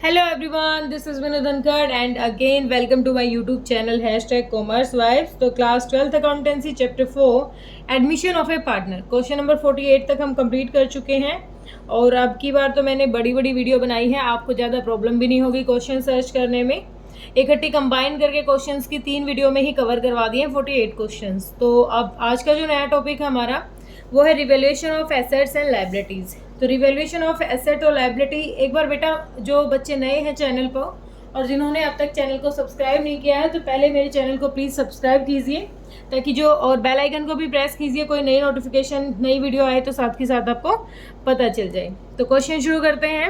Hello everyone, this is Vinod Dhankar and again welcome to my YouTube channel #CommerceWives। तो class 12th accountancy chapter 4 admission of A partner question number 48 तक हम complete कर चुके हैं। और अब की बार तो मैंने बड़ी वीडियो बनाई है, आपको ज़्यादा प्रॉब्लम भी नहीं होगी क्वेश्चन सर्च करने में। इकट्ठी कंबाइन करके क्वेश्चंस की 3 वीडियो में ही कवर करवा दिए 48 क्वेश्चंस। तो अब आज का जो नया टॉपिक है हमारा वो है revaluation of assets and liabilities. तो रिवैल्यूएशन ऑफ एसेट और लायबिलिटी, एक बार बेटा जो बच्चे नए हैं चैनल पर और जिन्होंने अब तक चैनल को सब्सक्राइब नहीं किया है तो पहले मेरे चैनल को प्लीज़ सब्सक्राइब कीजिए, ताकि जो और बेल आइकन को भी प्रेस कीजिए, कोई नई नोटिफिकेशन नई वीडियो आए तो साथ ही साथ आपको पता चल जाए। तो क्वेश्चन शुरू करते हैं।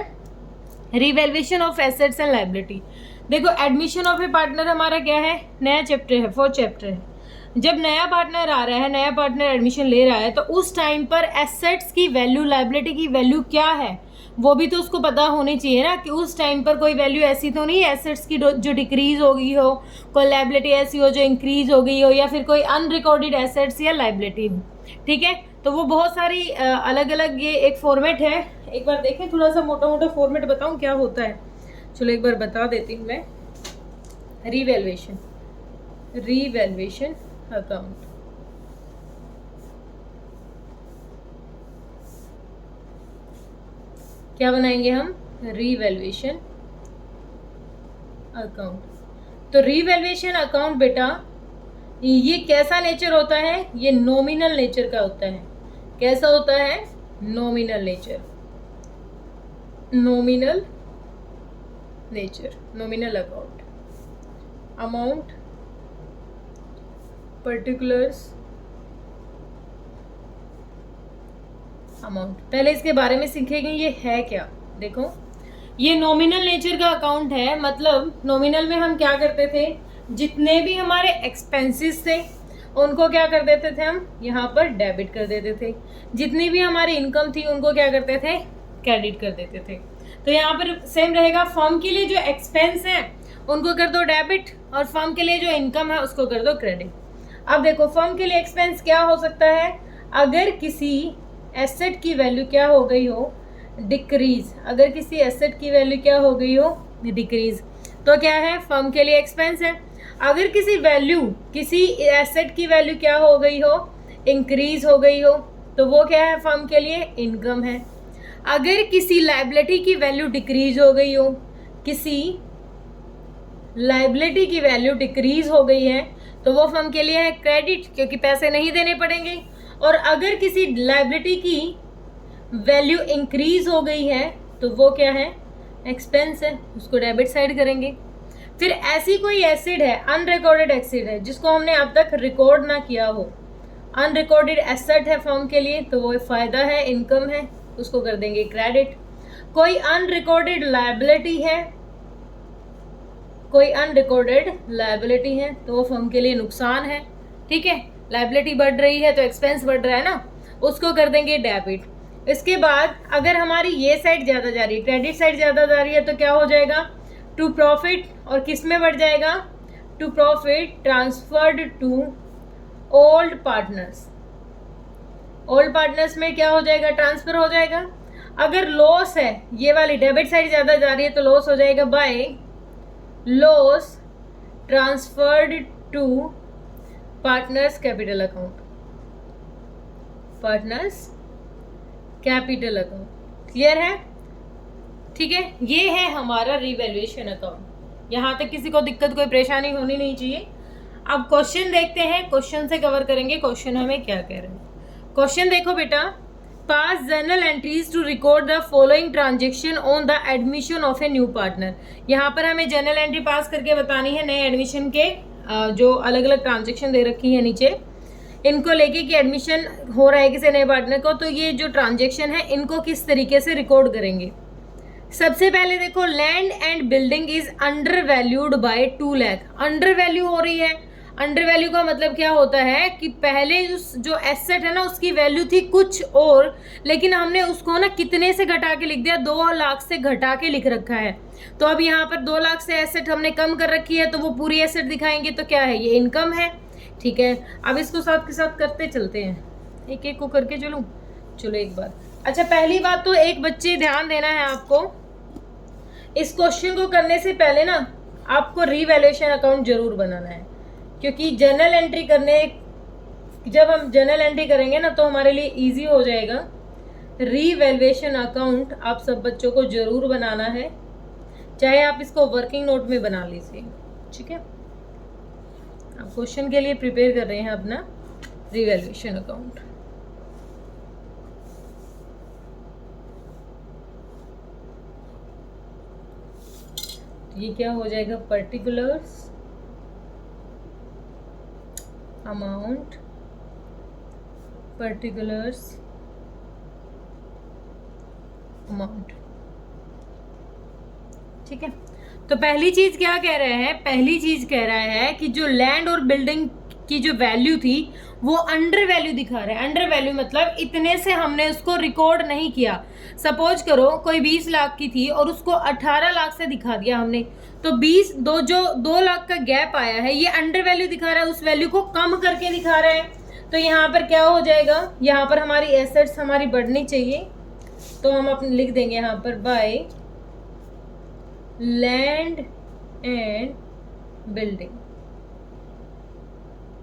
Revaluation of assets and liability. देखो, एडमिशन ऑफ ए पार्टनर हमारा क्या है, नया चैप्टर है, 4th चैप्टर है। जब नया पार्टनर आ रहा है, नया पार्टनर एडमिशन ले रहा है, तो उस टाइम पर एसेट्स की वैल्यू, लायबिलिटी की वैल्यू क्या है वो भी तो उसको पता होनी चाहिए ना, कि उस टाइम पर कोई वैल्यू ऐसी तो नहीं है एसेट्स की जो डिक्रीज हो गई हो, कोई लायबिलिटी ऐसी हो जो इंक्रीज हो गई हो, या फिर कोई अनरिकॉर्डेड एसेट्स या लायबिलिटी हो। ठीक है, तो वो बहुत सारी अलग अलग ये एक फॉर्मेट है। एक बार देखें, थोड़ा सा मोटा मोटा फॉर्मेट बताऊँ क्या होता है। चलो एक बार बता देती हूँ मैं। रिवैल्यूएशन अकाउंट, क्या बनाएंगे हम, रिवैल्यूएशन अकाउंट। तो रिवैल्यूएशन अकाउंट बेटा ये कैसा नेचर होता है, ये नॉमिनल नेचर का होता है। कैसा होता है, nominal nature, nominal nature, nominal account. Amount, particulars, amount. पहले इसके बारे में सीखेंगे ये है क्या। देखो, ये नॉमिनल नेचर का अकाउंट है। मतलब नॉमिनल में हम क्या करते थे, जितने भी हमारे एक्सपेंसेस थे उनको क्या कर देते थे हम, यहाँ पर डेबिट कर देते थे। जितनी भी हमारी इनकम थी उनको क्या करते थे, क्रेडिट कर देते थे। तो यहाँ पर सेम रहेगा, फर्म के लिए जो एक्सपेंस है उनको कर दो डेबिट, और फर्म के लिए जो इनकम है उसको कर दो क्रेडिट। अब देखो, फर्म के लिए एक्सपेंस क्या हो सकता है, अगर किसी एसेट की वैल्यू क्या हो गई हो, डिक्रीज। अगर किसी एसेट की वैल्यू क्या हो गई हो, डिक्रीज, तो क्या है, फर्म के लिए एक्सपेंस है। अगर किसी एसेट की वैल्यू क्या हो गई हो, इंक्रीज हो गई हो, तो वो क्या है, फर्म के लिए इनकम है। अगर किसी लायबिलिटी की वैल्यू डिक्रीज हो गई हो, किसी लायबिलिटी की वैल्यू डिक्रीज हो गई है, तो वो फर्म के लिए है क्रेडिट, क्योंकि पैसे नहीं देने पड़ेंगे। और अगर किसी लायबिलिटी की वैल्यू इंक्रीज हो गई है तो वो क्या है, एक्सपेंस है, उसको डेबिट साइड करेंगे। फिर ऐसी कोई एसेट है, अनरिकॉर्डेड एसेट है, जिसको हमने अब तक रिकॉर्ड ना किया हो, अनरिकॉर्डेड एसेट है फर्म के लिए, तो वो फायदा है, इनकम है, उसको कर देंगे क्रेडिट। कोई अनरिकॉर्डेड लायबिलिटी है, कोई अनरिकॉर्डेड लायबिलिटी है, तो वो फर्म के लिए नुकसान है। ठीक है, लायबिलिटी बढ़ रही है तो एक्सपेंस बढ़ रहा है ना, उसको कर देंगे डेबिट। इसके बाद अगर हमारी ये साइड ज़्यादा जा रही है, क्रेडिट साइड ज़्यादा जा रही है, तो क्या हो जाएगा, टू प्रॉफिट, और किस में बढ़ जाएगा, to profit transferred to old partners. Old partners में क्या हो जाएगा, ट्रांसफर हो जाएगा। अगर लॉस है, ये वाली डेबिट साइड ज़्यादा जा रही है, तो लॉस हो जाएगा by loss transferred to partners capital account, partners capital account. Clear है, ठीक है, ये है हमारा रिवैल्यूएशन अकाउंट। यहाँ तक किसी को दिक्कत, कोई परेशानी होनी नहीं चाहिए। अब क्वेश्चन देखते हैं, क्वेश्चन से कवर करेंगे क्वेश्चन हमें क्या कह रहे हैं। क्वेश्चन देखो बेटा, pass journal entries to record the following transaction on the admission of a new partner. यहाँ पर हमें जर्नल एंट्री पास करके बतानी है नए एडमिशन के जो अलग अलग ट्रांजेक्शन दे रखी है नीचे, इनको लेके कि एडमिशन हो रहा है किसी नए पार्टनर को, तो ये जो ट्रांजेक्शन है इनको किस तरीके से रिकॉर्ड करेंगे। सबसे पहले देखो, land and building is under valued bye 2 lakh. Under value हो रही है, अंडर वैल्यू का मतलब क्या होता है कि पहले जो एसेट है ना उसकी वैल्यू थी कुछ और, लेकिन हमने उसको ना कितने से घटा के लिख दिया, 2 लाख से घटा के लिख रखा है। तो अब यहाँ पर 2 लाख से एसेट हमने कम कर रखी है, तो वो पूरी एसेट दिखाएंगे, तो क्या है, ये इनकम है। ठीक है, अब इसको साथ के साथ करते चलते हैं, एक एक को करके चलूँ। चलो एक बार, अच्छा पहली बात तो एक बच्चे ध्यान देना है आपको इस क्वेश्चन को करने से पहले ना आपको रीवैल्यूएशन अकाउंट जरूर बनाना है, क्योंकि जर्नल एंट्री करने, जब हम जर्नल एंट्री करेंगे ना तो हमारे लिए इजी हो जाएगा। रीवैल्यूएशन अकाउंट आप सब बच्चों को जरूर बनाना है, चाहे आप इसको वर्किंग नोट में बना लीजिए, ठीक है। आप क्वेश्चन के लिए प्रिपेयर कर रहे हैं अपना रीवैल्यूएशन अकाउंट। ये क्या हो जाएगा, पर्टिकुलर्स अमाउंट, पर्टिकुलर्स अमाउंट, ठीक है। तो पहली चीज क्या कह रहे हैं, पहली चीज कह रहा है कि जो लैंड और बिल्डिंग की जो वैल्यू थी वो अंडर वैल्यू दिखा रहा है। अंडर वैल्यू मतलब इतने से हमने उसको रिकॉर्ड नहीं किया। सपोज करो कोई 20 लाख की थी और उसको 18 लाख से दिखा दिया हमने, तो 2 लाख का गैप आया है, ये अंडर वैल्यू दिखा रहा है, उस वैल्यू को कम करके दिखा रहा है। तो यहाँ पर क्या हो जाएगा, यहाँ पर हमारी एसेट्स हमारी बढ़नी चाहिए, तो हम अपने लिख देंगे यहाँ पर बाय लैंड एंड बिल्डिंग,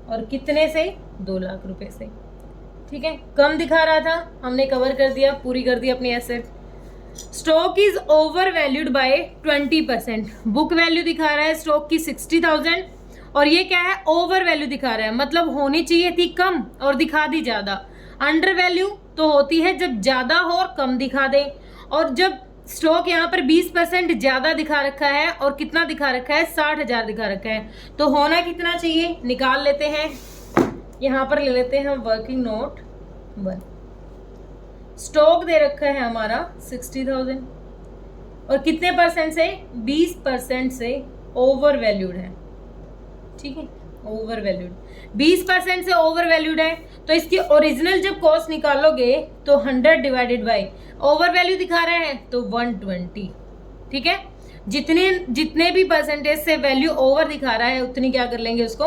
और कितने से, 2 लाख रुपए से, ठीक है। कम दिखा रहा था, हमने कवर कर दिया, पूरी कर दी अपनी asset. Stock is over valued bye 20%, book value दिखा रहा है स्टॉक की 60,000 और ये क्या है, ओवर वैल्यू दिखा रहा है, मतलब होनी चाहिए थी कम और दिखा दी ज्यादा। अंडर वैल्यू तो होती है जब ज्यादा हो और कम दिखा दे, और जब स्टॉक यहाँ पर 20% ज्यादा दिखा रखा है और कितना दिखा रखा है, 60,000 दिखा रखा है, तो होना कितना चाहिए, निकाल लेते हैं। यहाँ पर ले लेते हैं हम वर्किंग नोट 1। स्टॉक दे रखा है हमारा 60,000 और कितने परसेंट से, 20% से ओवर वैल्यूड है, ठीक है। ओवर वैल्यूड 20% से ओवर वैल्यूड है, तो इसकी ओरिजिनल जब कॉस्ट निकालोगे तो 100 डिवाइडेड बाई ओवर वैल्यू दिखा रहे हैं तो 120, ठीक है। जितने भी परसेंटेज से वैल्यू ओवर दिखा रहा है उतनी क्या कर लेंगे, उसको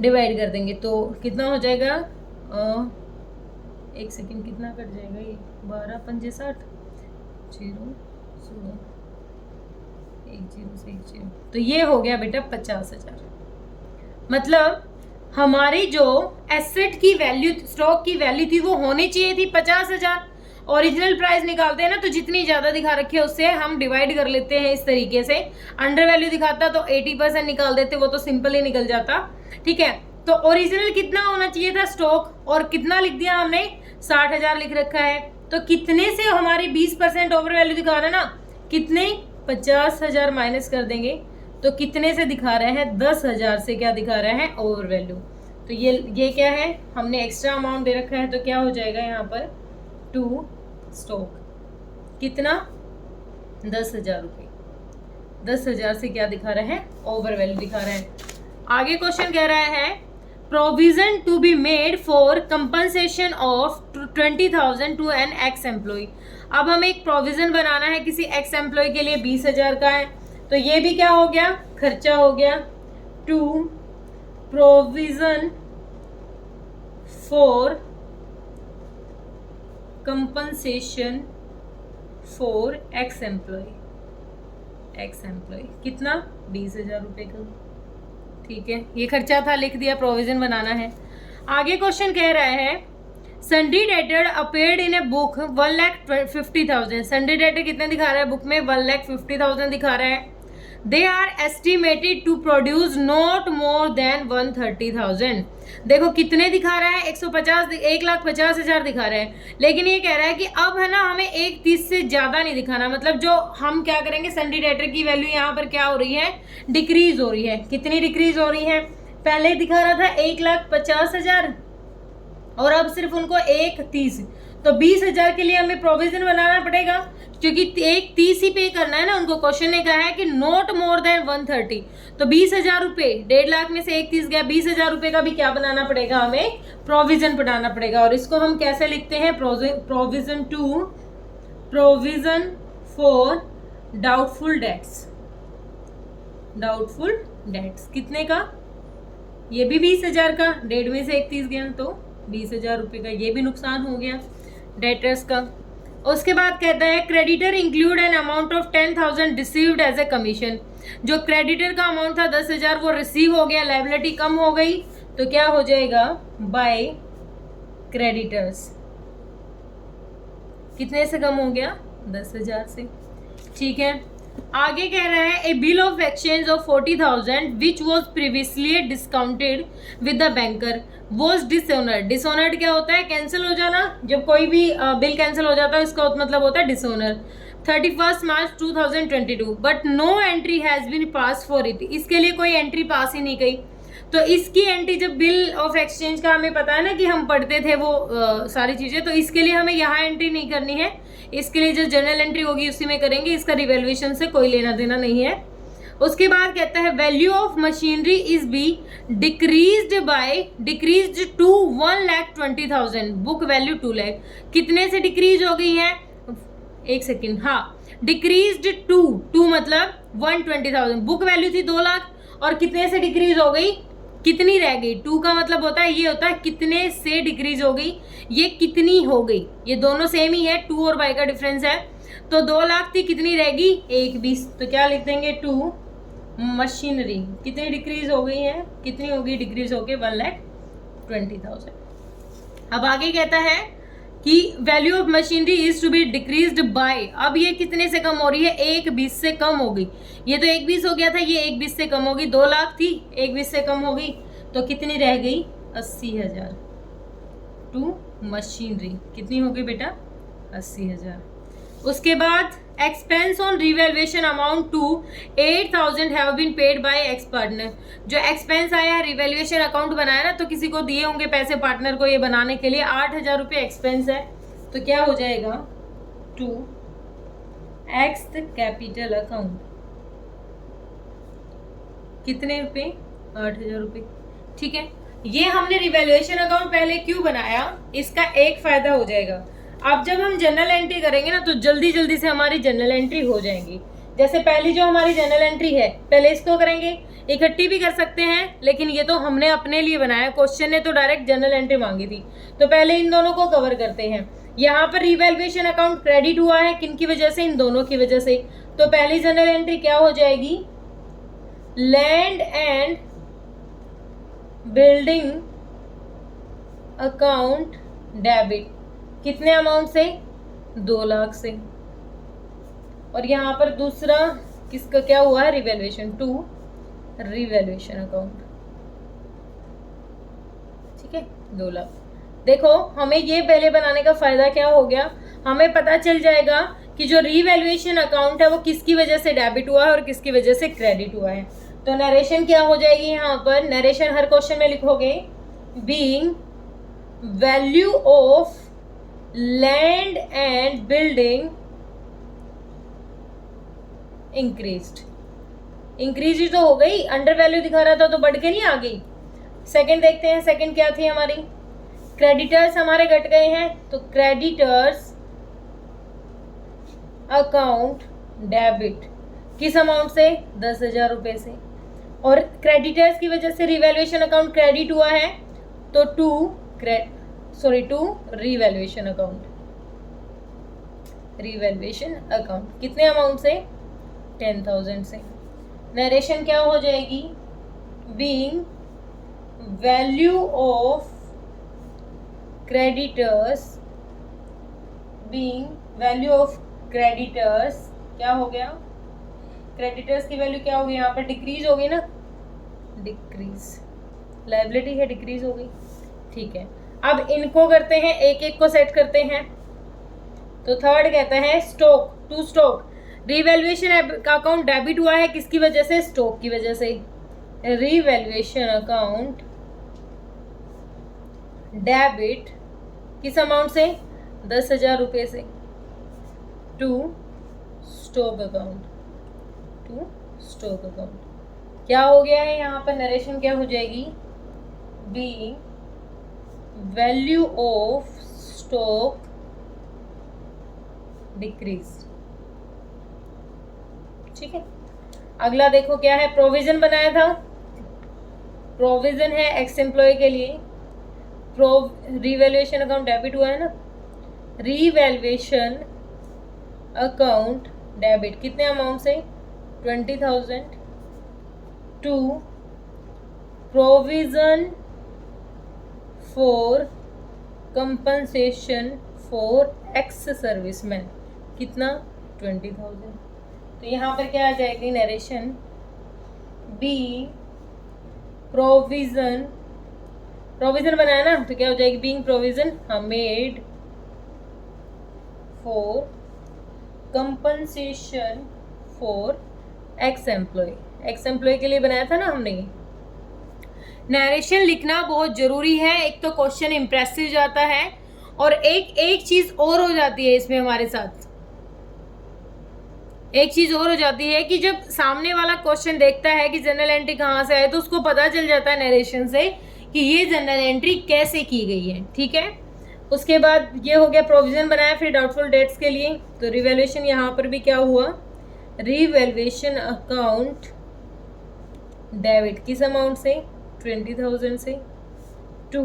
डिवाइड कर देंगे, तो कितना हो जाएगा, एक सेकेंड, कितना कट जाएगा ये, 12 पंजे 60, 0 0 1 0 से 1 0, तो ये हो गया बेटा 50,000। मतलब हमारी जो एसेट की वैल्यू, स्टॉक की वैल्यू थी वो होनी चाहिए थी 50,000। ओरिजिनल प्राइस निकालते हैं ना तो जितनी ज्यादा दिखा रखी है उससे हम डिवाइड कर लेते हैं इस तरीके से। अंडर वैल्यू दिखाता तो 80% निकाल देते, वो तो सिंपल ही निकल जाता, ठीक है। तो ओरिजिनल कितना होना चाहिए था स्टॉक, और कितना लिख दिया हमने, 60,000 लिख रखा है, तो कितने से हमारी 20% ओवर वैल्यू दिखा रहा है ना, कितने, 50,000 माइनस कर देंगे तो कितने से दिखा रहे हैं, 10,000 से क्या दिखा रहे हैं, ओवर वैल्यू। तो ये क्या है, हमने एक्स्ट्रा अमाउंट दे रखा है, तो क्या हो जाएगा यहाँ पर, टू स्टॉक कितना, 10,000 रुपये, 10,000 से क्या दिखा रहे हैं, ओवर वैल्यू दिखा रहे हैं। आगे क्वेश्चन कह रहा है provision to be made for compensation of 20,000 to an ex employee. अब हमें एक प्रोविजन बनाना है किसी एक्स एम्प्लॉय के लिए, 20,000 का है, तो ये भी क्या हो गया, खर्चा हो गया। To provision for compensation for x employee, ex employee कितना, 20,000 रुपये का, ठीक है। ये खर्चा था, लिख दिया, प्रोविजन बनाना है। आगे क्वेश्चन कह रहा है सन्डी debtor appeared in a book 1,50,000। सन्डी debtor कितने दिखा रहा है बुक में, 1,50,000 दिखा रहा है। They are estimated to produce not more than 130,000। देखो कितने दिखा रहा है, 1,50,000 दिखा रहा है, लेकिन ये कह रहा है कि अब है ना हमें 130 से ज्यादा नहीं दिखाना। मतलब जो हम क्या करेंगे, सन्डी डेटर की वैल्यू यहाँ पर क्या हो रही है, डिक्रीज हो रही है। कितनी डिक्रीज हो रही है, पहले दिखा रहा था 1,50,000 और अब सिर्फ उनको 130, तो 20,000 के लिए हमें प्रोविजन बनाना पड़ेगा, क्योंकि 130 ही पे करना है ना उनको। क्वेश्चन ने कहा है कि नॉट मोर देन 130, तो 20,000 रुपये, 1.5 लाख में से 130 गया, 20,000 रुपये का भी क्या बनाना पड़ेगा, हमें प्रोविजन बनाना पड़ेगा। और इसको हम कैसे लिखते हैं, provision to, provision for doubtful debts, doubtful debts कितने का, ये भी 20,000 का, 1.5 में से 130 गया तो 20,000 रुपये का, ये भी नुकसान हो गया डेटर्स का। उसके बाद कहता है creditor include an amount of 10,000 received as a commission. जो क्रेडिटर का अमाउंट था 10,000 वो रिसीव हो गया, लायबिलिटी कम हो गई, तो क्या हो जाएगा बाय क्रेडिटर्स। कितने से कम हो गया 10,000 से। ठीक है, आगे कह रहा है a bill of exchange of 40,000 which was previously discounted with the banker was dishonoured. Dishonoured क्या होता है? कैंसिल हो जाना। जब कोई भी बिल कैंसिल हो जाता है इसका मतलब होता है dishonour. 31 March 2022 but no entry has been pass for it. इसके लिए कोई एंट्री पास ही नहीं गई। तो इसकी एंट्री, जब बिल ऑफ एक्सचेंज का हमें पता है ना कि हम पढ़ते थे वो सारी चीजें, तो इसके लिए हमें यहाँ एंट्री नहीं करनी है। इसके लिए जो जनरल एंट्री होगी उसी में करेंगे, इसका रिवैल्यूएशन से कोई लेना देना नहीं है। उसके बाद कहता है value of machinery is be decreased to 1,20,000 book value 2 lakh. कितने से डिक्रीज हो गई है? एक सेकेंड, हाँ, डिक्रीज्ड टू मतलब 120,000। बुक वैल्यू थी 2 लाख और कितने से डिक्रीज हो गई? कितनी रह गई? 2 का मतलब होता है, ये होता है कितने से डिक्रीज हो गई, ये कितनी हो गई। ये दोनों सेम ही है, 2 और बाई का डिफरेंस है। तो 2 लाख थी, कितनी रहेगी? 1,20। तो क्या लिख देंगे? 2 मशीनरी कितनी डिक्रीज हो गई है? कितनी होगी डिक्रीज होके? 1,20,000। अब आगे कहता है कि value of machinery is to be decreased by. अब ये कितने से कम हो रही है? 1,20 से कम हो गई। ये तो 1,20 हो गया था, ये 1,20 से कम होगी। 2 लाख थी, 1,20 से कम होगी, तो कितनी रह गई? 80,000। टू मशीनरी कितनी होगी बेटा? 80,000। उसके बाद expense on revaluation amount to 8,000 have been paid by X partner. जो एक्सपेंस आया है, रिवैल्यूएशन अकाउंट बनाया ना, तो किसी को दिए होंगे पैसे पार्टनर को ये बनाने के लिए। 8,000 रुपये एक्सपेंस है, तो क्या हो जाएगा? To X capital account. कितने रुपए? 8,000 रुपये। ठीक है, ये हमने रिवैल्यूएशन अकाउंट पहले क्यों बनाया? इसका एक फायदा हो जाएगा, अब जब हम जनरल एंट्री करेंगे ना तो जल्दी जल्दी से हमारी जनरल एंट्री हो जाएंगी। जैसे पहली जो हमारी जनरल एंट्री है, पहले इसको करेंगे, इकट्ठी भी कर सकते हैं, लेकिन ये तो हमने अपने लिए बनाया। क्वेश्चन ने तो डायरेक्ट जनरल एंट्री मांगी थी, तो पहले इन दोनों को कवर करते हैं। यहाँ पर रिवैल्यूएशन अकाउंट क्रेडिट हुआ है, किन की वजह से? इन दोनों की वजह से। तो पहली जनरल एंट्री क्या हो जाएगी? Land and building account debit. कितने अमाउंट से? 2 लाख से। और यहाँ पर दूसरा किसका क्या हुआ है? Revaluation to revaluation account. ठीक है, 2 लाख। देखो हमें ये पहले बनाने का फायदा क्या हो गया? हमें पता चल जाएगा कि जो रिवैल्यूएशन अकाउंट है वो किसकी वजह से डेबिट हुआ है और किसकी वजह से क्रेडिट हुआ है। तो नरेशन क्या हो जाएगी? यहाँ पर नरेशन हर क्वेश्चन में लिखोगे being value of land and building increased. Increase तो हो गई, अंडर वैल्यू दिखा रहा था तो बढ़ के नहीं आ गई। सेकंड देखते हैं, सेकंड क्या थी हमारी? क्रेडिटर्स हमारे घट गए हैं, तो क्रेडिटर्स अकाउंट डेबिट किस अमाउंट से? 10,000 रुपये से। और क्रेडिटर्स की वजह से रिवैल्यूएशन अकाउंट क्रेडिट हुआ है, तो to revaluation account. Revaluation account कितने अमाउंट से? 10,000 से। नरेशन क्या हो जाएगी? Being value of creditors, being value of creditors क्या हो गया? क्रेडिटर्स की वैल्यू क्या होगी? यहाँ पर डिक्रीज हो गई ना, डिक्रीज। लायबिलिटी है, डिक्रीज हो गई। ठीक है, अब इनको करते हैं, एक एक को सेट करते हैं। तो थर्ड कहता है स्टॉक टू स्टॉक। रिवैल्यूएशन का अकाउंट डेबिट हुआ है, किसकी वजह से? स्टॉक की वजह से। रिवैल्यूएशन अकाउंट डेबिट किस अमाउंट से? 10,000 रुपये से। To stock account, to stock account. क्या हो गया है यहाँ पर? नरेशन क्या हो जाएगी? Being value of stock decrease. ठीक है, अगला देखो क्या है? प्रोविजन बनाया था, प्रोविजन है एक्स एम्प्लॉय के लिए। रिवैल्यूएशन अकाउंट डेबिट हुआ है ना, रिवैल्यूएशन अकाउंट डेबिट कितने अमाउंट से 20,000 to provision for compensation for X serviceman कितना 20,000। तो यहाँ पर क्या आ जाएगी नरेशन बी प्रोविजन बनाया ना तो क्या हो जाएगी being provision made for compensation for x employ के लिए बनाया था ना हमने। नरेशन लिखना बहुत जरूरी है, एक तो क्वेश्चन इंप्रेसिव जाता है और एक चीज और हो जाती है इसमें हमारे साथ, एक चीज और हो जाती है कि जब सामने वाला क्वेश्चन देखता है कि जनरल एंट्री कहाँ से आए तो उसको पता चल जाता है नरेशन से कि ये जनरल एंट्री कैसे की गई है। ठीक है, उसके बाद ये हो गया प्रोविजन बनाया, फिर डाउटफुल डेट्स के लिए तो रिवैल्यूएशन यहाँ पर भी क्या हुआ, रिवैल्यूएशन अकाउंट डेबिट किस अमाउंट से 20,000 से to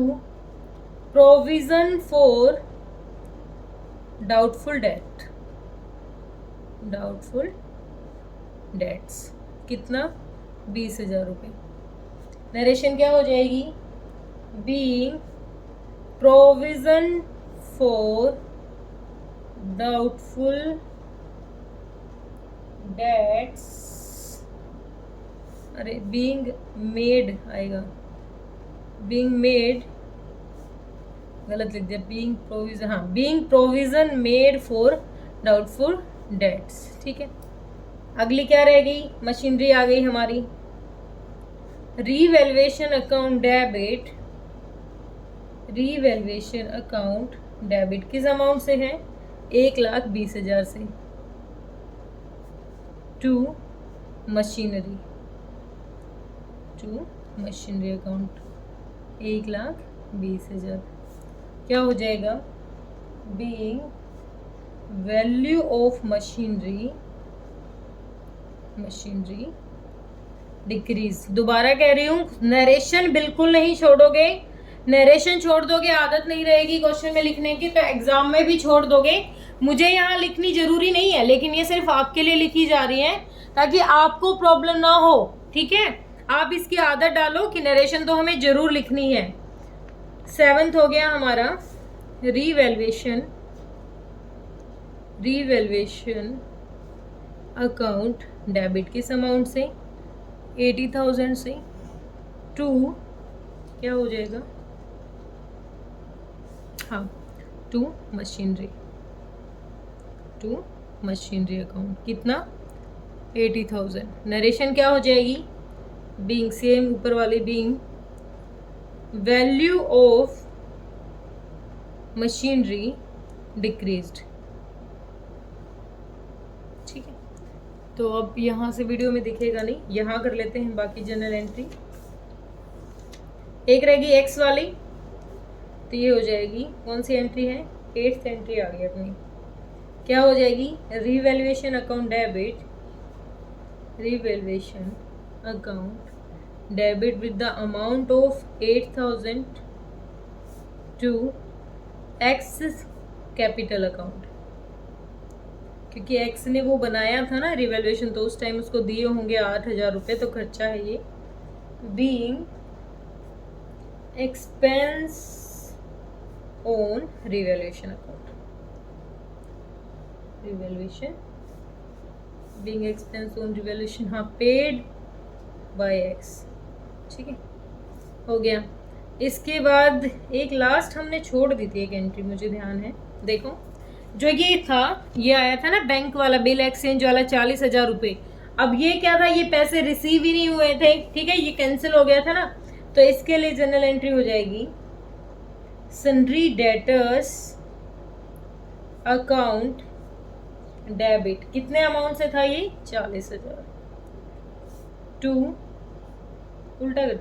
provision for doubtful debts कितना 20,000 रुपये। नरेशन क्या हो जाएगी being provision for doubtful debts, अरे बीइंग मेड आएगा, बीइंग मेड गलत लिख दिया, बीइंग प्रोविजन, हाँ being provision made for doubtful debts. ठीक है, अगली क्या रह गई, मशीनरी आ गई हमारी, revaluation account debit, revaluation account debit किस अमाउंट से है 1,20,000 से टू मशीनरी अकाउंट 1,20,000 क्या हो जाएगा being value of machinery decrease. दोबारा कह रही हूँ नरेशन बिल्कुल नहीं छोड़ोगे, नरेशन छोड़ दोगे आदत नहीं रहेगी क्वेश्चन में लिखने की तो एग्जाम में भी छोड़ दोगे। मुझे यहाँ लिखनी जरूरी नहीं है लेकिन ये सिर्फ आपके लिए लिखी जा रही है ताकि आपको प्रॉब्लम ना हो। ठीक है, आप इसकी आदत डालो कि नरेशन तो हमें जरूर लिखनी है। 7th हो गया हमारा रीवैल्यूएशन अकाउंट डेबिट किस अमाउंट से 80,000 से टू क्या हो जाएगा, हाँ टू मशीनरी अकाउंट कितना 80,000। नरेशन क्या हो जाएगी बीइंग सेम ऊपर वाले being value of machinery decreased. ठीक है, तो अब यहाँ से वीडियो में दिखेगा नहीं, यहाँ कर लेते हैं बाकी जनरल एंट्री। एक रहेगी एक्स वाली तो ये हो जाएगी कौन सी एंट्री है 8th एंट्री आ गई अपनी, क्या हो जाएगी revaluation account debit with the amount of 8,000 to X capital account, क्योंकि एक्स ने वो बनाया था ना रिवैल्यूएशन तो उस टाइम उसको दिए होंगे 8,000 रुपये तो खर्चा है ये। Being expense on revaluation account, being expense on revaluation, हाँ पेड बाय एक्स। ठीक है, हो गया। इसके बाद एक लास्ट हमने छोड़ दी थी एक एंट्री, मुझे ध्यान है, देखो जो ये था ये आया था ना बैंक वाला बिल एक्सचेंज वाला 40,000 रुपये। अब ये क्या था, ये पैसे रिसीव ही नहीं हुए थे। ठीक है, ये कैंसिल हो गया था ना, तो इसके लिए जनरल एंट्री हो जाएगी सन्ड्री डेटर्स अकाउंट डेबिट कितने अमाउंट से था ये 40,000 टू उल्टा कर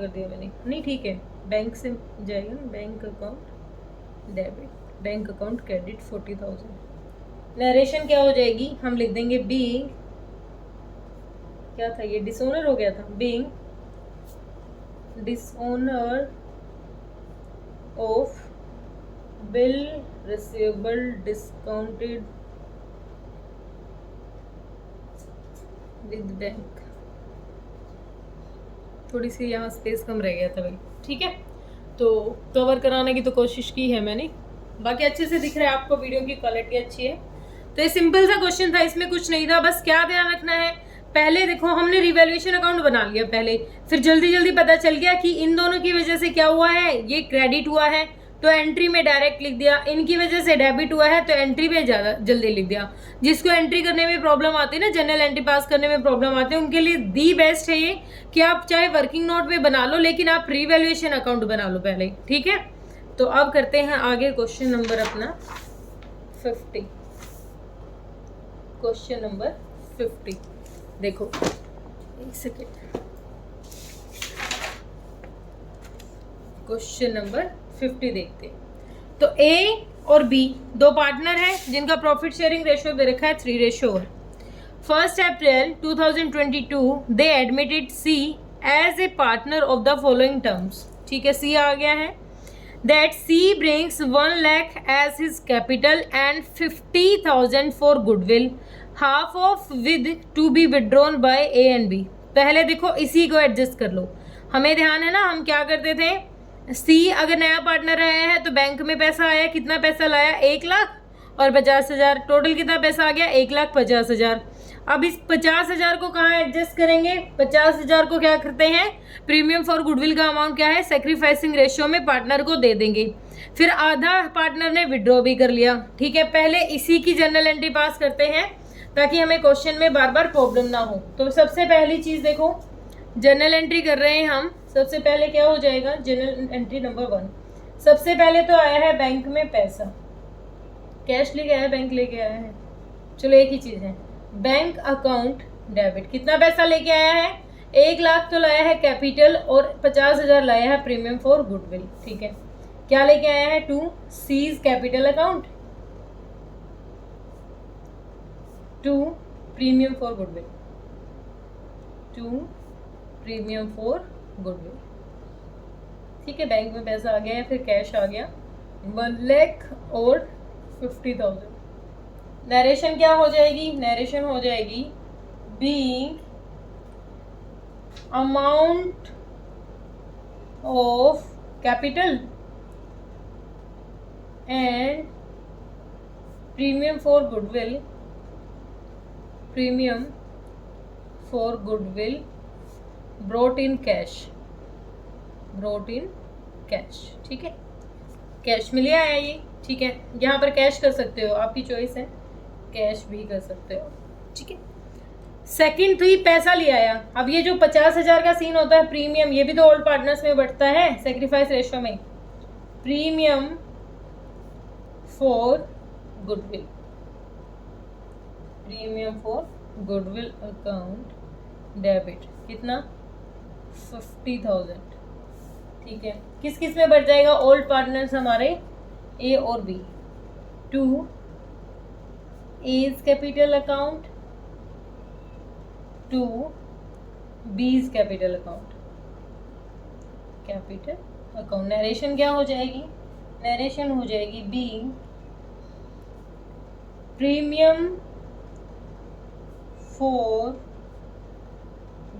दिया मैंने, नहीं ठीक है बैंक से जाएगा ना, bank account debit, bank account credit 40,000। Narration क्या हो जाएगी, हम लिख देंगे बीइंग, क्या था ये डिसऑनर हो गया था, being dishonour of bill receivable discounted with bank. थोड़ी सी यहाँ स्पेस कम रह गया था भाई, ठीक है। तो कवर कराने की तो कोशिश की है मैंने, बाकी अच्छे से दिख रहा है आपको, वीडियो की क्वालिटी अच्छी है। तो ये सिंपल सा क्वेश्चन था, इसमें कुछ नहीं था। बस क्या ध्यान रखना है, पहले देखो हमने रिवैल्यूएशन अकाउंट बना लिया पहले, फिर जल्दी जल्दी पता चल गया कि इन दोनों की वजह से क्या हुआ है, ये क्रेडिट हुआ है तो एंट्री में डायरेक्ट लिख दिया, इनकी वजह से डेबिट हुआ है तो एंट्री में ज्यादा जल्दी लिख दिया। जिसको एंट्री करने में प्रॉब्लम आती है ना, जनरल एंट्री पास करने में प्रॉब्लम आती है, उनके लिए दी बेस्ट है ये कि आप चाहे वर्किंग नोट में बना लो, लेकिन आप रिवैल्यूएशन अकाउंट बना लो पहले, ठीक है। तो अब करते हैं आगे क्वेश्चन नंबर अपना 50। क्वेश्चन नंबर 50 देखो, एक सेकेंड। क्वेश्चन नंबर 50 देखते हैं। तो ए और बी दो पार्टनर हैं जिनका प्रॉफिट शेयरिंग रेशियो दे रखा है 3:1। 1 April 2022 they admitted C as a partner of the following terms, ठीक है। सी आ गया है that C brings 1 lakh as his capital and 50,000 for goodwill, half of with to be withdrawn by A and B। पहले देखो इसी को adjust कर लो, हमें ध्यान है ना, हम क्या करते थे, C अगर नया पार्टनर आया है तो बैंक में पैसा आया, कितना पैसा लाया 1 लाख और 50,000, टोटल कितना पैसा आ गया 1,50,000। अब इस 50,000 को कहाँ एडजस्ट करेंगे, 50,000 को क्या करते हैं, प्रीमियम फॉर गुडविल का अमाउंट क्या है, सेक्रीफाइसिंग रेशियो में पार्टनर को दे देंगे। फिर आधा पार्टनर ने विड्रॉ भी कर लिया, ठीक है। पहले इसी की जनरल एंट्री पास करते हैं ताकि हमें क्वेश्चन में बार बार प्रॉब्लम ना हो। तो सबसे पहली चीज देखो, जनरल एंट्री कर रहे हैं हम। सबसे पहले क्या हो जाएगा, जनरल एंट्री नंबर 1। सबसे पहले तो आया है बैंक में पैसा, कैश लेके आया, बैंक लेके आया है, चलो एक ही चीज है, बैंक अकाउंट डेबिट। कितना पैसा लेके आया है, 1 लाख तो लाया है कैपिटल और 50,000 लाया है प्रीमियम फॉर गुडविल, ठीक है। क्या लेके आया है, to C's capital account, to premium for goodwill, to premium for goodwill, ठीक है। बैंक में पैसा आ गया है, फिर कैश आ गया 1 लाख और 50,000। नरेशन क्या हो जाएगी, नरेशन हो जाएगी being amount of capital and premium for goodwill, premium for goodwill brought in cash, brought in cash, ठीक है। कैश में लिया है ये, ठीक है। यहाँ पर कैश कर सकते हो, आपकी चॉइस है, कैश भी कर सकते हो, ठीक है। सेकंड तो ये पैसा ले आया। अब ये जो 50,000 का सीन होता है प्रीमियम, ये भी तो ओल्ड पार्टनर्स में बढ़ता है सेक्रीफाइस रेशियो में, premium for goodwill, premium for goodwill account debit, कितना 50,000, ठीक है। किस किस में बढ़ जाएगा, ओल्ड पार्टनर्स हमारे ए और B, to A's capital account, to B's capital account, capital account. Narration क्या हो जाएगी, नरेशन हो जाएगी be premium for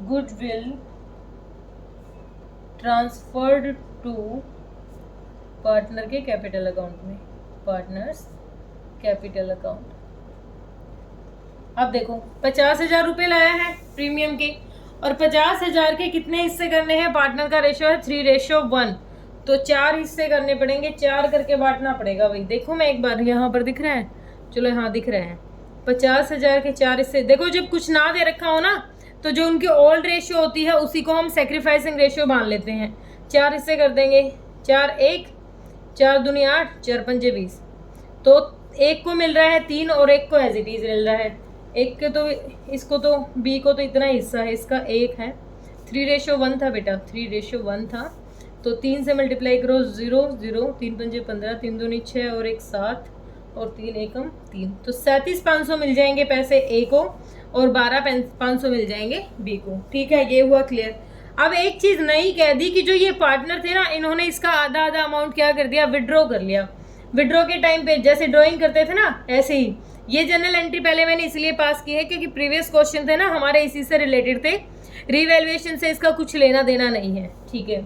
goodwill transferred to partner के कैपिटल अकाउंट में, पार्टनर्स कैपिटल अकाउंट। अब देखो 50,000 रुपये लाया है प्रीमियम के, और 50,000 के कितने हिस्से करने हैं, पार्टनर का रेशियो है 3:1, तो 4 हिस्से करने पड़ेंगे, 4 करके बांटना पड़ेगा भाई। देखो मैं एक बार, यहाँ पर दिख रहा है, चलो यहाँ दिख रहा है, 50,000 के 4 हिस्से। देखो जब कुछ ना दे रखा हो ना, तो जो उनकी ओल्ड रेशियो होती है उसी को हम सेक्रीफाइसिंग रेशियो मान लेते हैं। 4 हिस्से कर देंगे, 4 1, 4 दूनी 8, 4 पंजे 20, तो एक को मिल रहा है 3 और एक को एज इट इज मिल रहा है। एक के तो इसको तो बी को तो इतना हिस्सा है, इसका 1 है, 3:1 था बेटा, 3:1 था, तो 3 से मल्टीप्लाई करो 0 0, 3 पंजे 15, 3 दूनी 6 और 1 7 और 3 एकम 3, तो 37,500 मिल जाएंगे पैसे ए को और 12,500 मिल जाएंगे बी को, ठीक है। ये हुआ क्लियर। अब एक चीज नई कह दी कि जो ये पार्टनर थे ना, इन्होंने इसका आधा अमाउंट क्या कर दिया, विड्रॉ कर लिया। विड्रॉ के टाइम पे जैसे ड्राइंग करते थे ना, ऐसे ही ये जनरल एंट्री पहले मैंने इसलिए पास की है क्योंकि प्रीवियस क्वेश्चन थे ना हमारे इसी से रिलेटेड थे, रीवैल्यूएशन से इसका कुछ लेना देना नहीं है, ठीक है।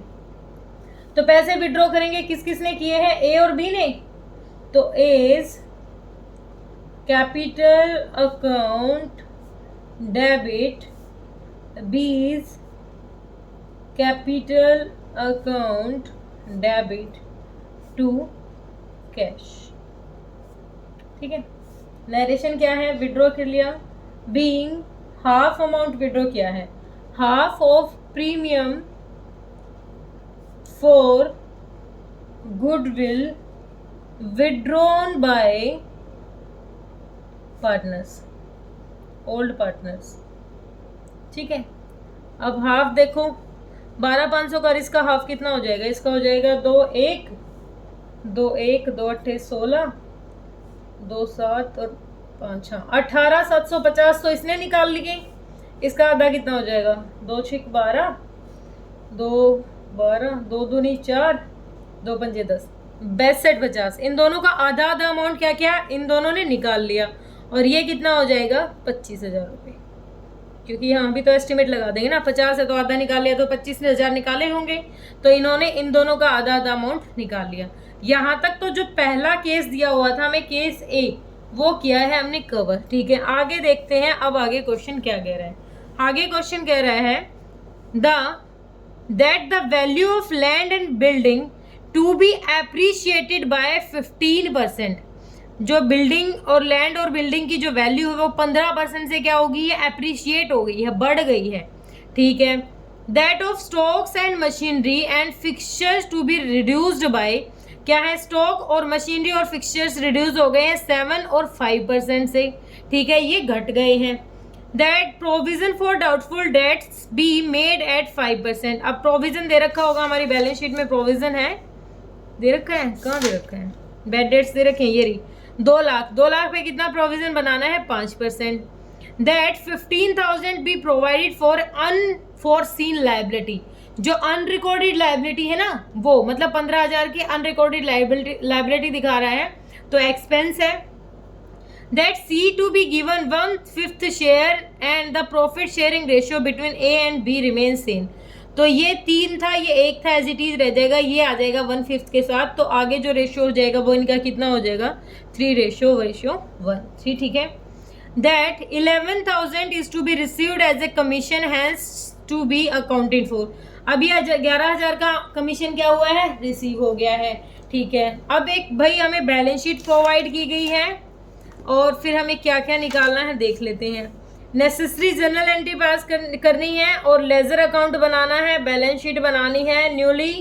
तो पैसे विड्रॉ करेंगे, किस किस ने किए हैं, ए और बी ने। तो A's capital account debit, B's capital account debit to cash, ठीक है। नरेशन क्या है, विड्रॉ कर लिया, बीइंग हाफ अमाउंट विड्रॉ किया है, half of premium for goodwill withdrawn bye partners, old partners, ठीक है। अब हाफ देखो, 12,500 का इसका हाफ कितना हो जाएगा, इसका हो जाएगा 2 1 2 8 16 2 7 और 5 18,750 तो इसने निकाल लिए। इसका आधा कितना हो जाएगा, 2 6 12 2 12 2 दूनी 4 2 पंजे 10 62,50। इन दोनों का आधा आधा अमाउंट क्या क्या इन दोनों ने निकाल लिया, और ये कितना हो जाएगा 25,000 रुपये, क्योंकि यहाँ भी तो एस्टिमेट लगा देंगे ना, 50 है तो आधा निकाल लिया तो 25,000 निकाले होंगे, तो इन्होंने इन दोनों का आधा आधा अमाउंट निकाल लिया। यहाँ तक तो जो पहला केस दिया हुआ था हमें, केस ए, वो किया है हमने कवर, ठीक है। आगे देखते हैं अब आगे क्वेश्चन क्या कह रहा है। आगे क्वेश्चन कह रहा है that the value of land and building to be appreciated by 15%। जो बिल्डिंग और लैंड और बिल्डिंग की जो वैल्यू है वो 15% से क्या होगी, ये एप्रिशिएट हो गई है, बढ़ गई है, ठीक है। That of stocks and machinery and fixtures to be reduced by, क्या है, स्टॉक और मशीनरी और फिक्सचर्स रिड्यूस हो गए हैं 7 और 5% से, ठीक है, ये घट गए हैं। That provision for doubtful dates be made at 5%। अब प्रोविजन दे रखा होगा हमारी बैलेंस शीट में, प्रोविजन है, दे रखा है, कहाँ दे रखा है, बैड डेट्स दे रखे हैं, ये रही 2 लाख, 2 लाख पे कितना प्रोविजन बनाना है, 5%। That 15,000 be provided for unforeseen liability. जो अनरिकॉर्डेड लाइबिलिटी है ना, वो मतलब 15,000 की अनरिकॉर्डेड लाइबिलिटी दिखा रहा है, तो एक्सपेंस है। That C to be given 1/5 share and the profit sharing ratio between A and B remain same. तो ये 3 था, ये 1 था, एज इट इज रह जाएगा, ये आ जाएगा 1/5 के साथ, तो आगे जो रेशियो हो जाएगा वो इनका कितना हो जाएगा, 3:1, ठीक है। That 11,000 is to be received as a commission has to be accounted for. अब ये 11,000 का कमीशन क्या हुआ है, रिसीव हो गया है, ठीक है। अब एक भाई हमें बैलेंस शीट प्रोवाइड की गई है, और फिर हमें क्या क्या निकालना है देख लेते हैं। नेसेसरी जनरल एंट्री पास करनी है, और लेजर अकाउंट बनाना है, बैलेंस शीट बनानी है, न्यूली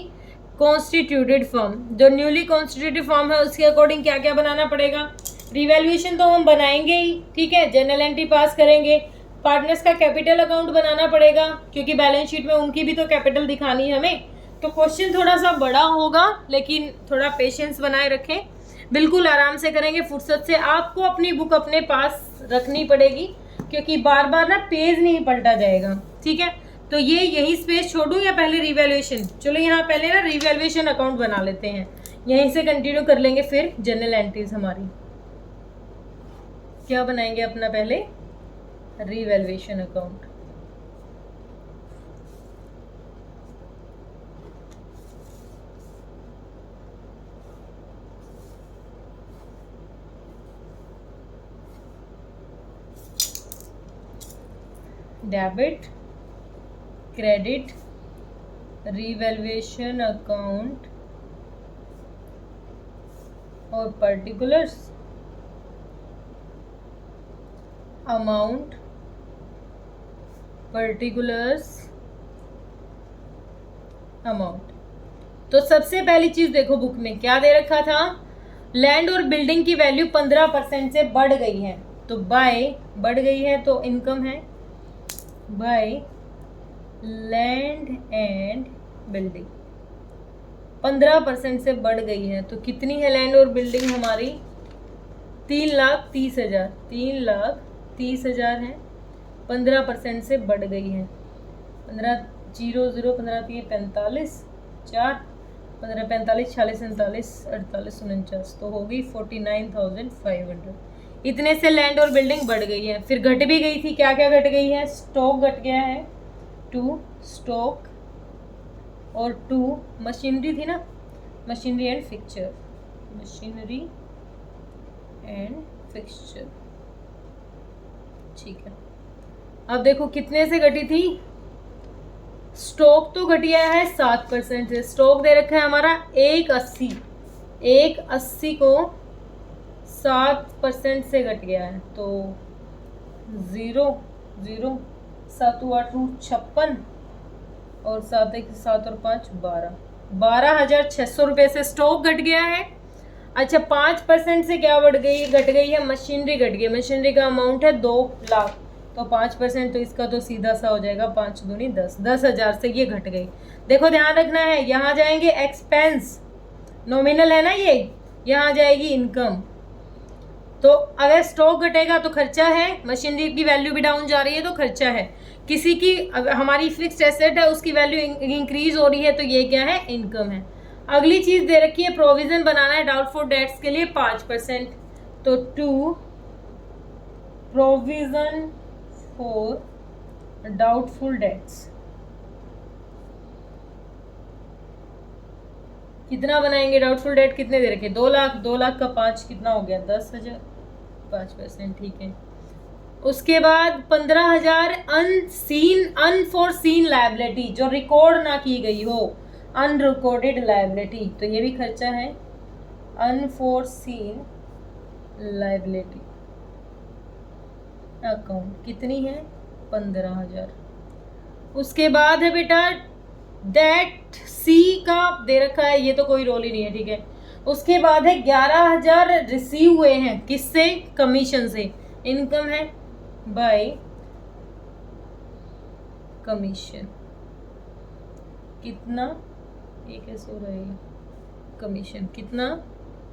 कॉन्स्टिट्यूटेड फर्म, जो न्यूली कॉन्स्टिट्यूटेड फर्म है उसके अकॉर्डिंग क्या क्या बनाना पड़ेगा। रिवैल्यूएशन तो हम बनाएंगे ही, ठीक है, जनरल एंट्री पास करेंगे, पार्टनर्स का कैपिटल अकाउंट बनाना पड़ेगा क्योंकि बैलेंस शीट में उनकी भी तो कैपिटल दिखानी है हमें। तो क्वेश्चन थोड़ा सा बड़ा होगा, लेकिन थोड़ा पेशेंस बनाए रखें, बिल्कुल आराम से करेंगे, फुर्सत से। आपको अपनी बुक अपने पास रखनी पड़ेगी क्योंकि बार बार ना पेज नहीं पलटा जाएगा, ठीक है। तो ये यही स्पेस छोड़ूं या पहले रिवैल्यूएशन, चलो यहाँ पहले ना रिवैल्यूएशन अकाउंट बना लेते हैं, यहीं से कंटिन्यू कर लेंगे फिर जनरल एंट्रीज हमारी। क्या बनाएंगे अपना पहले, revaluation account. Debit, credit, revaluation account और पर्टिकुलर्स, अमाउंट, पर्टिकुलर्स, अमाउंट। तो सबसे पहली चीज देखो बुक में क्या दे रखा था, लैंड और बिल्डिंग की वैल्यू 15% से बढ़ गई है, तो बाय बढ़ गई है तो इनकम है बाय लैंड एंड बिल्डिंग 15% से बढ़ गई है। तो कितनी है लैंड और बिल्डिंग हमारी, 3,30,000, 3,30,000 है, 15% से बढ़ गई है। 15 0 0 15 3 45 4 15 45 46 47 48 49, तो होगी 49,500। इतने से लैंड और बिल्डिंग बढ़ गई है। फिर घट भी गई थी, क्या क्या घट गई है? स्टॉक घट गया है, 2 स्टॉक, और 2 मशीनरी थी ना, machinery and fixture, machinery and fixture. ठीक है, अब देखो कितने से घटी थी? स्टॉक तो घटिया है 7% से। स्टॉक दे रखा है हमारा 180, 180 को 7% से घट गया है, तो 0 0 7 8 56 और 7 1 7 और 5 12, 12,600 रुपये से स्टॉक घट गया है। अच्छा, 5% से क्या घट गई है? मशीनरी घट गई। मशीनरी का अमाउंट है 2 लाख, तो 5% तो इसका तो सीधा सा हो जाएगा 5 दूनी 10, 10,000 से ये घट गई। देखो ध्यान रखना है, यहाँ जाएंगे एक्सपेंस, नॉमिनल है ना ये, यहाँ जाएगी इनकम। तो अगर स्टॉक घटेगा तो खर्चा है, मशीनरी की वैल्यू भी डाउन जा रही है तो खर्चा है। किसी की हमारी फिक्स्ड एसेट है, उसकी वैल्यू इंक्रीज हो रही है, तो ये क्या है? इनकम है। अगली चीज दे रखी है, प्रोविजन बनाना है डाउटफुल डेट्स के लिए 5%, तो 2 प्रोविजन फॉर डाउटफुल डेट्स। कितना बनाएंगे? डाउटफुल डेट कितने दे रखे? 2 लाख, 2 लाख का 5 कितना हो गया? 10,000, 5%। ठीक है, उसके बाद 15,000 अनफोर्सीन लायबिलिटी, जो रिकॉर्ड ना की गई हो, अनरिकॉर्डेड लायबिलिटी, तो ये भी खर्चा है। अनफोर्सीन लायबिलिटी अकाउंट कितनी है? 15,000। उसके बाद है बेटा डेट सी का दे रखा है, ये तो कोई रोल ही नहीं है, ठीक है। उसके बाद है 11,000 रिसीव हुए हैं, किससे? कमीशन से। इनकम है बाय कमीशन, कितना? ये कैसे हो रहा है? कमीशन कितना?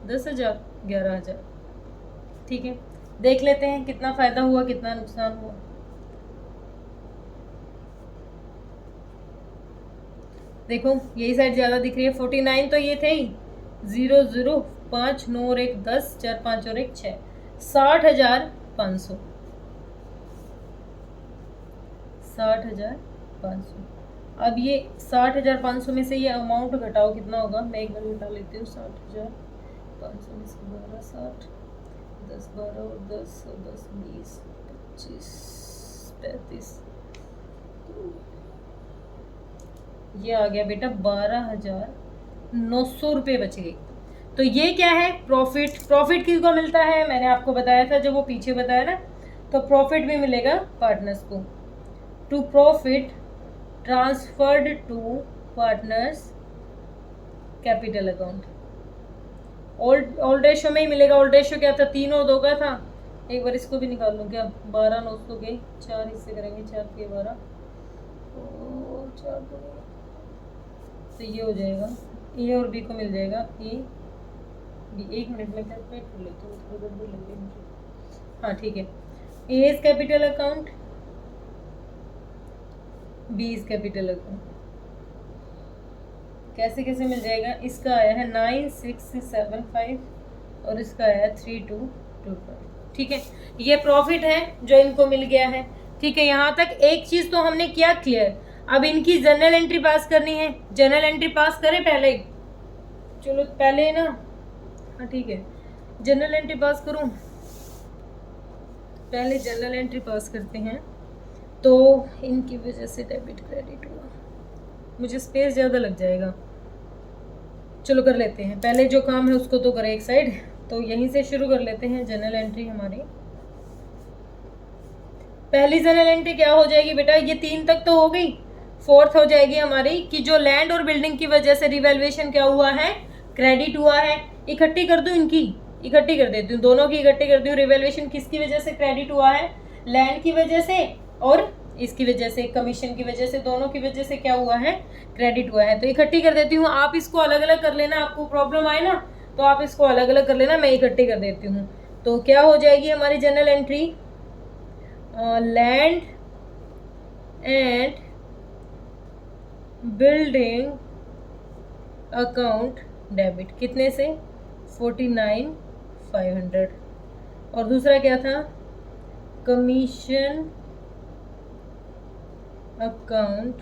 10,000, 11,000। ठीक है, देख लेते हैं कितना फायदा हुआ, कितना नुकसान हुआ। देखो यही साइड ज्यादा दिख रही है, 49 तो ये थे ही, 0 0 5 9 और 1 10, 4 5 और 1 6, 60,500, 60,500। अब ये 60,500 में से ये अमाउंट घटाओ, कितना होगा? मैं एक बार घटा लेती हूँ। 60,500 में से 12 60, 10 12 और 10 और 10 20 25 35, ये आ गया बेटा 12,900 रुपये बच गए। तो ये क्या है? प्रॉफिट। प्रॉफिट किसको मिलता है? मैंने आपको बताया था जब वो पीछे बताया ना, तो प्रॉफिट भी मिलेगा पार्टनर्स को। To profit transferred to partners capital account. Old ratio में ही मिलेगा। ओल्ड रेशो क्या था? 3 और 2 का था। एक बार इसको भी निकाल लूँ क्या? 12,900 के 4 हिस्से करेंगे, 4 के 12 और 4 तो ये हो जाएगा, ए और बी को मिल जाएगा ए बी। 1 मिनट में कैलकुलेट कर लेती हूँ, थोड़ा गड़बड़ लग रही मुझे। हाँ ठीक है, A is capital account, B is capital account. कैसे कैसे मिल जाएगा? इसका आया है 9675 और इसका आया है 3225। ठीक है, ये प्रॉफिट है जो इनको मिल गया है। ठीक है, यहाँ तक एक चीज तो हमने किया क्लियर। अब इनकी जर्नल एंट्री पास करनी है। जर्नल एंट्री पास करें पहले? चलो पहले ना, हाँ ठीक है, जर्नल एंट्री पास करूं? पहले जर्नल एंट्री पास करते हैं। तो इनकी वजह से डेबिट क्रेडिट हुआ, मुझे स्पेस ज़्यादा लग जाएगा। चलो कर लेते हैं, पहले जो काम है उसको तो करें एक साइड। तो यहीं से शुरू कर लेते हैं। जर्नल एंट्री हमारी पहली जर्नल एंट्री क्या हो जाएगी बेटा? ये 3 तक तो हो गई, 4th हो जाएगी हमारी कि जो लैंड और बिल्डिंग की वजह से रिवैल्यूएशन क्या हुआ है? क्रेडिट हुआ है। इकट्ठी कर दूं, इनकी इकट्ठी कर देती हूँ, दोनों की इकट्ठी कर दूँ। रिवैल्यूएशन किसकी वजह से क्रेडिट हुआ है? लैंड की वजह से और इसकी वजह से, कमीशन की वजह से, दोनों की वजह से क्या हुआ है? क्रेडिट हुआ है। तो इकट्ठी कर देती हूँ। आप इसको अलग अलग कर लेना, आपको प्रॉब्लम आए ना तो आप इसको अलग अलग कर लेना, मैं इकट्ठी कर देती हूँ। तो क्या हो जाएगी हमारी journal entry? Land and building account debit, कितने से? 49,500। और दूसरा क्या था, कमीशन अकाउंट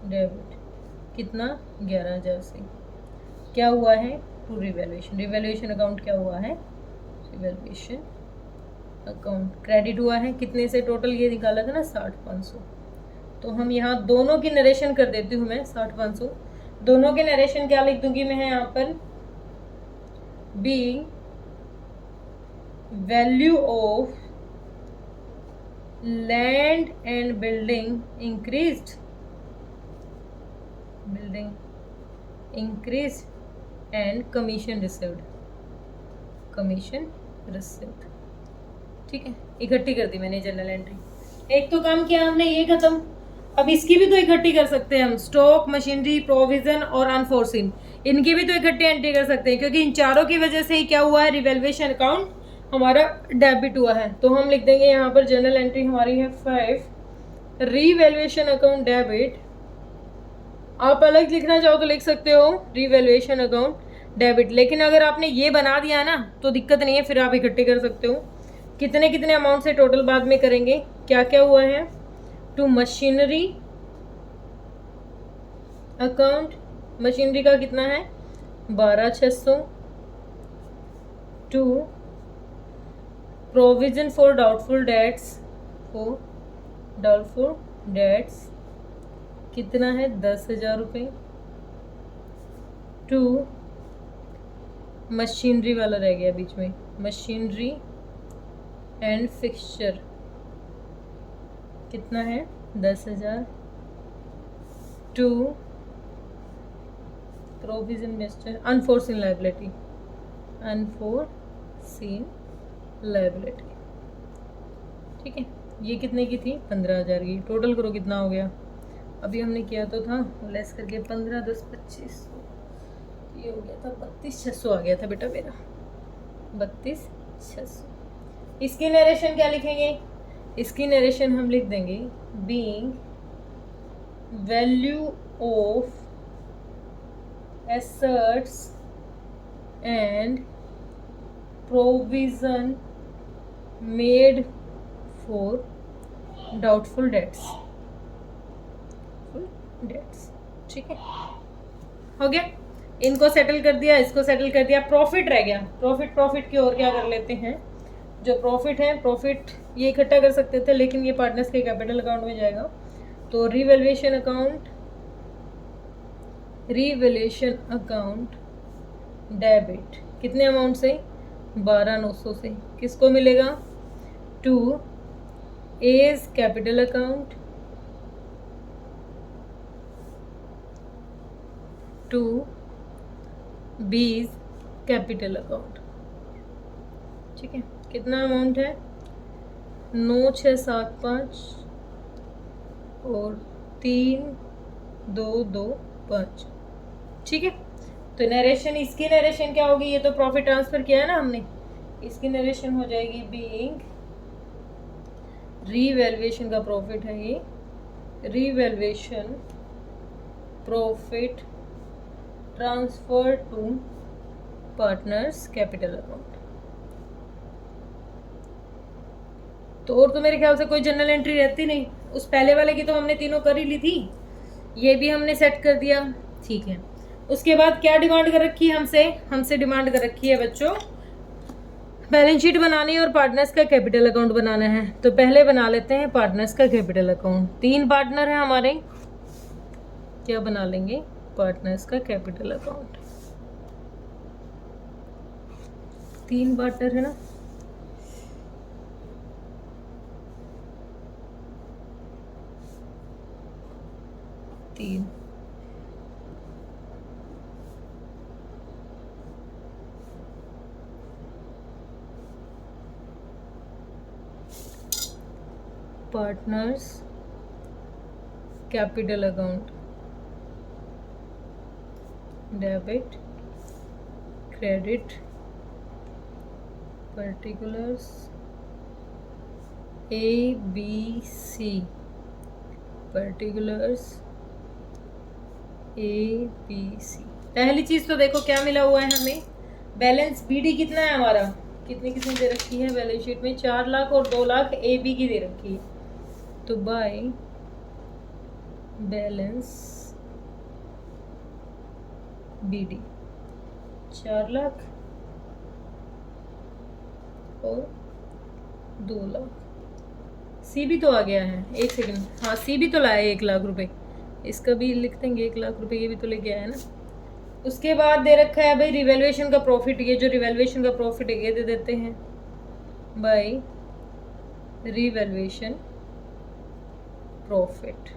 डेबिट, कितना 11,000 से क्या हुआ है टू रिवैल्यूएशन। रिवैल्यूएशन अकाउंट क्या हुआ है, रिवैल्यूएशन अकाउंट क्रेडिट हुआ है कितने से, टोटल ये निकाला था ना 60,500। तो हम यहाँ दोनों की नरेशन कर देती हूँ मैं, 60,500 दोनों के नरेशन क्या लिख दूंगी मैं यहाँ पर, be value of land and building increased, and commission received, ठीक है। इकट्ठी कर दी मैंने जर्नल एंट्री। एक तो काम किया हमने, ये खत्म। अब इसकी भी तो इकट्ठी कर सकते हैं हम, स्टॉक, मशीनरी, प्रोविजन और अनफोर्सिन, इनकी भी तो इकट्ठी एंट्री कर सकते हैं, क्योंकि इन चारों की वजह से ही क्या हुआ है, रिवैल्यूएशन अकाउंट हमारा डेबिट हुआ है। तो हम लिख देंगे यहाँ पर जर्नल एंट्री हमारी है 5, रिवैल्यूएशन अकाउंट डेबिट। आप अलग लिखना चाहो तो लिख सकते हो रिवैल्यूएशन अकाउंट डेबिट, लेकिन अगर आपने ये बना दिया ना तो दिक्कत नहीं है, फिर आप इकट्ठे कर सकते हो। कितने कितने अमाउंट से टोटल बाद में करेंगे, क्या क्या हुआ है, टू मशीनरी अकाउंट, मशीनरी का कितना है 12,600, to provision for doubtful debts, कितना है 10,000 रुपये, टू मशीनरी वाला रह गया बीच में, मशीनरी एंड फिक्सचर कितना है 10,000, to provision mister unforeseen liability, ठीक है। ये कितने की थी 15,000 की। टोटल करो कितना हो गया, अभी हमने किया तो था लेस करके 15, 10, 25, ये हो गया था 32,600 आ गया था बेटा मेरा, 32,600। इसकी नरेशन क्या लिखेंगे, इसकी नरेशन हम लिख देंगे being value of assets and provision made for doubtful debts, ठीक है। हो गया, इनको सेटल कर दिया, इसको सेटल कर दिया, प्रॉफिट रह गया। प्रॉफिट की और क्या कर लेते हैं, जो प्रॉफिट है, प्रॉफिट ये इकट्ठा कर सकते थे, लेकिन ये पार्टनर्स के कैपिटल अकाउंट में जाएगा। तो रिवैल्यूएशन अकाउंट डेबिट कितने अमाउंट से, 12,900 से, किसको मिलेगा, to A's capital account, to B's capital account, ठीक है। कितना अमाउंट है 9,675 और 3,225, ठीक है। तो नरेशन, इसकी नरेशन क्या होगी, ये तो प्रॉफिट ट्रांसफर किया है ना हमने, इसकी नरेशन हो जाएगी बीइंग रीवैल्यूएशन का प्रॉफिट है ये, revaluation profit transfer to partners capital account. तो और तो मेरे ख्याल से कोई जनरल एंट्री रहती नहीं, उस पहले वाले की तो हमने तीनों कर ही ली थी, ये भी हमने सेट कर दिया, ठीक है। उसके बाद क्या डिमांड कर रखी है हमसे डिमांड कर रखी है बच्चों, बैलेंस शीट बनानी है और पार्टनर्स का कैपिटल अकाउंट बनाना है। तो पहले बना लेते हैं पार्टनर्स का कैपिटल अकाउंट। 3 पार्टनर हैं हमारे, क्या बना लेंगे, पार्टनर्स का कैपिटल अकाउंट। 3 पार्टनर है ना, तीन, partners capital account debit credit particulars ABC, particulars ABC। पहली चीज तो देखो क्या मिला हुआ है हमें, बैलेंस BD कितना है हमारा, कितनी कितनी दे रखी है बैलेंस शीट में? 4 लाख और 2 लाख ए बी की दे रखी है। तो by balance B D 4 lakh और 2 लाख। सी भी तो आ गया है, एक सेकंड, हाँ सी भी तो लाया 1 लाख रुपए, इसका भी लिख देंगे 1 लाख रुपए, ये भी तो लेके आया है ना। उसके बाद दे रखा है भाई रिवैल्यूएशन का प्रॉफिट, ये जो रिवैल्यूएशन का प्रॉफिट है ये दे देते हैं बाय रिवैल्यूएशन प्रॉफिट।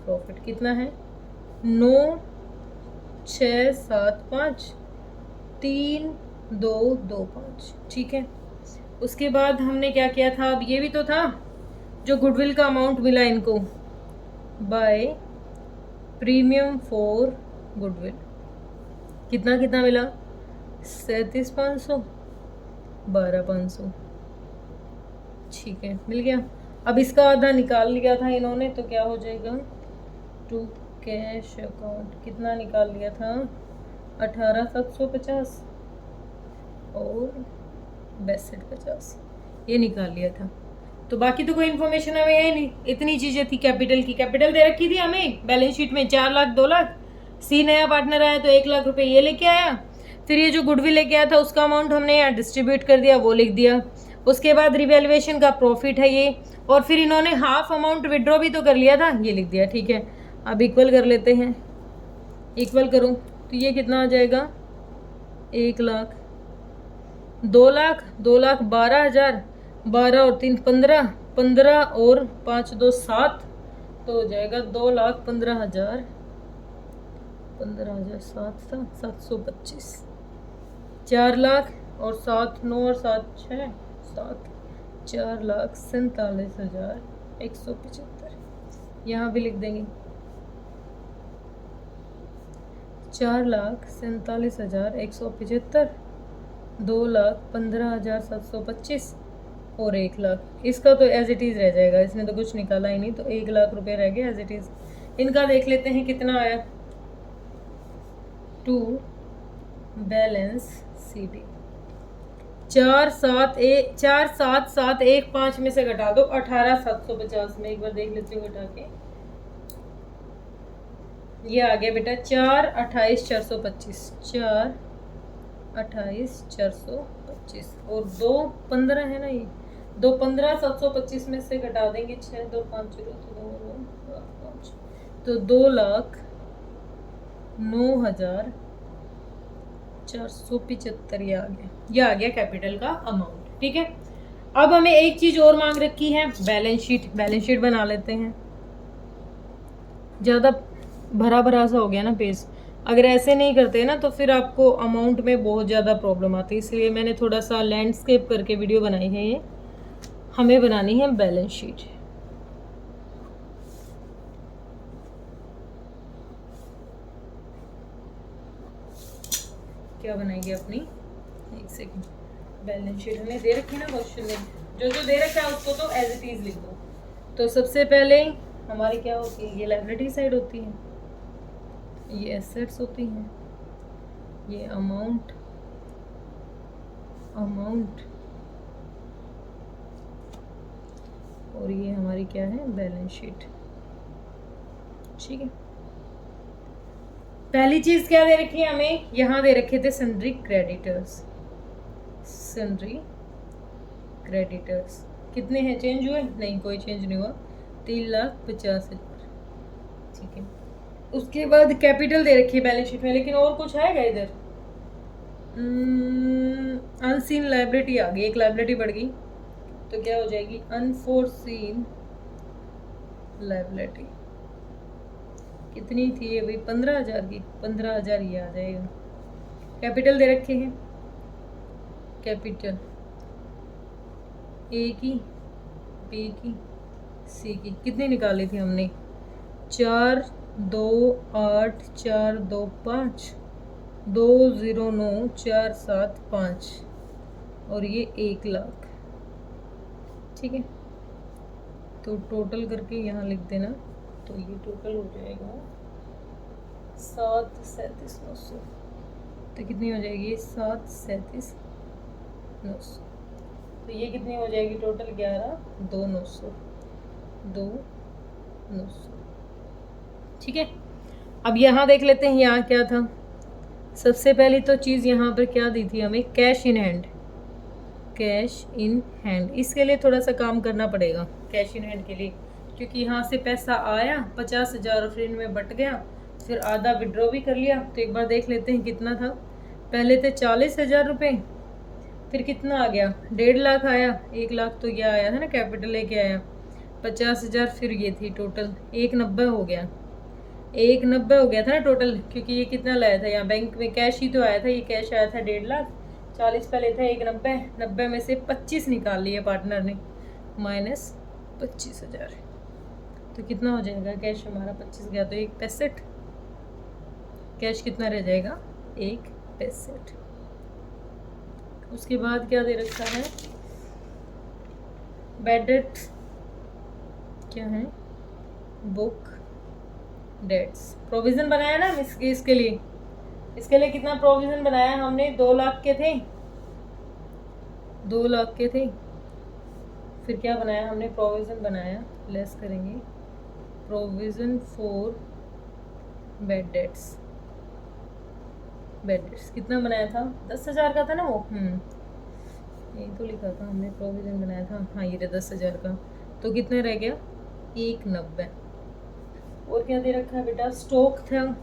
प्रॉफिट कितना है? 9 6 7 5 3 2 2 5, ठीक है। उसके बाद हमने क्या किया था, अब ये भी तो था जो गुडविल का अमाउंट मिला इनको बाय प्रीमियम फॉर गुडविल, कितना कितना मिला? 37,500 12,500, ठीक है मिल गया। अब इसका आधा निकाल लिया था इन्होंने, तो क्या हो जाएगा? टू कैश अकाउंट कितना निकाल लिया था? 18,750 और 62,50 ये निकाल लिया था। तो बाकी तो कोई इन्फॉर्मेशन हमें है नहीं, इतनी चीज़ें थी। कैपिटल की कैपिटल दे रखी थी हमें बैलेंस शीट में 4 लाख 2 लाख। सी नया पार्टनर आया तो 1 लाख रुपए ये लेके आया। फिर ये जो गुडविल लेके आया था उसका अमाउंट हमने यहाँ डिस्ट्रीब्यूट कर दिया, वो लिख दिया। उसके बाद रिवैल्यूएशन का प्रॉफिट है ये, और फिर इन्होंने हाफ अमाउंट विड्रॉ भी तो कर लिया था, ये लिख दिया, ठीक है। अब इक्वल कर लेते हैं, इक्वल करूँ तो ये कितना आ जाएगा? 1 लाख 2 लाख 2 लाख 12,000, 12 और 3 15, 15 और 5 2 7, तो हो जाएगा 2,15,000, 15,007 था 725, 4 लाख और 7 9 और 7 6 7, 4,47,175, यहाँ भी लिख देंगे 4,47,175, 2,15,725 और 1 लाख। इसका तो एज इट इज़ रह जाएगा, इसने तो कुछ निकाला ही नहीं, तो 1 लाख रुपए रह गए एज इट इज़। इनका देख लेते हैं कितना आया। टू बैलेंस सी डी 4,7,1,5 में से घटा दो 18,750 में, एक बार देख लेती हूँ घटा के। ये आ गया बेटा 4,28,425, 4,28,425 और 2,15 है ना, ये 2,15,725 में से घटा देंगे 6 2 5 0 2 5, तो 2,09,475 ये आ गया। ये आ गया कैपिटल का अमाउंट, ठीक है। अब हमें एक चीज और मांग रखी है, बैलेंस शीट। बैलेंस शीट बना लेते हैं, ज़्यादा भरा भरा सा हो गया ना पेज। अगर ऐसे नहीं करते ना तो फिर आपको अमाउंट में बहुत ज़्यादा प्रॉब्लम आती है, इसलिए मैंने थोड़ा सा लैंडस्केप करके वीडियो बनाई है। ये हमें बनानी है बैलेंस शीट। क्या बनाएंगे अपनी, एक सेकंड। बैलेंस शीट हमें दे रखी है ना क्वेश्चन में, जो जो दे रखा है उसको तो एज इट इज़ लिख दो। तो सबसे पहले हमारी क्या होती है, ये लायबिलिटी साइड होती है, ये एसेट्स होती हैं, ये अमाउंट और ये हमारी क्या है, बैलेंस शीट, ठीक है। पहली चीज क्या दे रखी है हमें, यहाँ दे रखे थे सन्ड्री क्रेडिटर्स। सन्ड्री क्रेडिटर्स कितने हैं, चेंज हुए? नहीं, कोई चेंज नहीं हुआ, 3,50,000, ठीक है। उसके बाद कैपिटल दे रखी है बैलेंस शीट में, लेकिन और कुछ आएगा इधर? अनसीन लायबिलिटी आ गई, एक लायबिलिटी बढ़ गई, तो क्या हो जाएगी, अनफोर्सीन लायबिलिटी। कितनी थी ये भाई, 15,000 की, 15,000 ये आ जाएगा। कैपिटल दे रखे हैं, कैपिटल ए की, बी की, सी की, कितनी निकाली थी हमने, 4 2 8 4 2 5 2 0 9 4 7 5 और ये 1 लाख, ठीक है। तो टोटल करके यहाँ लिख देना, तो ये टोटल हो जाएगा 7,37,900, तो कितनी हो जाएगी, 7,37,900 900। तो ये कितनी हो जाएगी टोटल 11 2 900 2 900। ठीक है, अब यहाँ देख लेते हैं यहाँ क्या था। सबसे पहली तो चीज़ यहाँ पर क्या दी थी हमें, cash in hand. Cash in hand, इसके लिए थोड़ा सा काम करना पड़ेगा कैश इन हैंड के लिए, क्योंकि यहाँ से पैसा आया 50,000 और फिर इनमें बट गया, फिर आधा विड्रॉ भी कर लिया। तो एक बार देख लेते हैं कितना था। पहले थे 40,000 रुपये, फिर कितना आ गया 1.5 लाख आया, 1 लाख तो यह आया था ना, कैपिटल लेके आया 50,000, फिर ये थी टोटल 190 हो गया, 190 हो गया था ना टोटल, क्योंकि ये कितना लाया था यहाँ बैंक में कैश ही तो आया था, ये कैश आया था 1.5 लाख, 40 पहले था 190, 90 में से 25 निकाल लिए पार्टनर ने, माइनस 25,000। तो कितना हो जाएगा कैश हमारा 25 गया तो 1 पैसे, कैश कितना रह जाएगा 1 पैसे। उसके बाद क्या दे रखा है, बैड डेट क्या है, बुक डेट्स, प्रोविज़न बनाया ना इसके लिए, इसके लिए कितना प्रोविज़न बनाया हमने, 2 लाख के थे, 2 लाख के थे। फिर क्या बनाया हमने, प्रोविज़न बनाया, लेस करेंगे provision for bad debts. Bad debts कितना बनाया था, 10,000 का था ना वो, यही तो लिखा था हमने, प्रोविज़न बनाया था, हाँ ये 10,000 का। तो कितने रह गया 190। और क्या दे रखा है बेटा, स्टॉक था,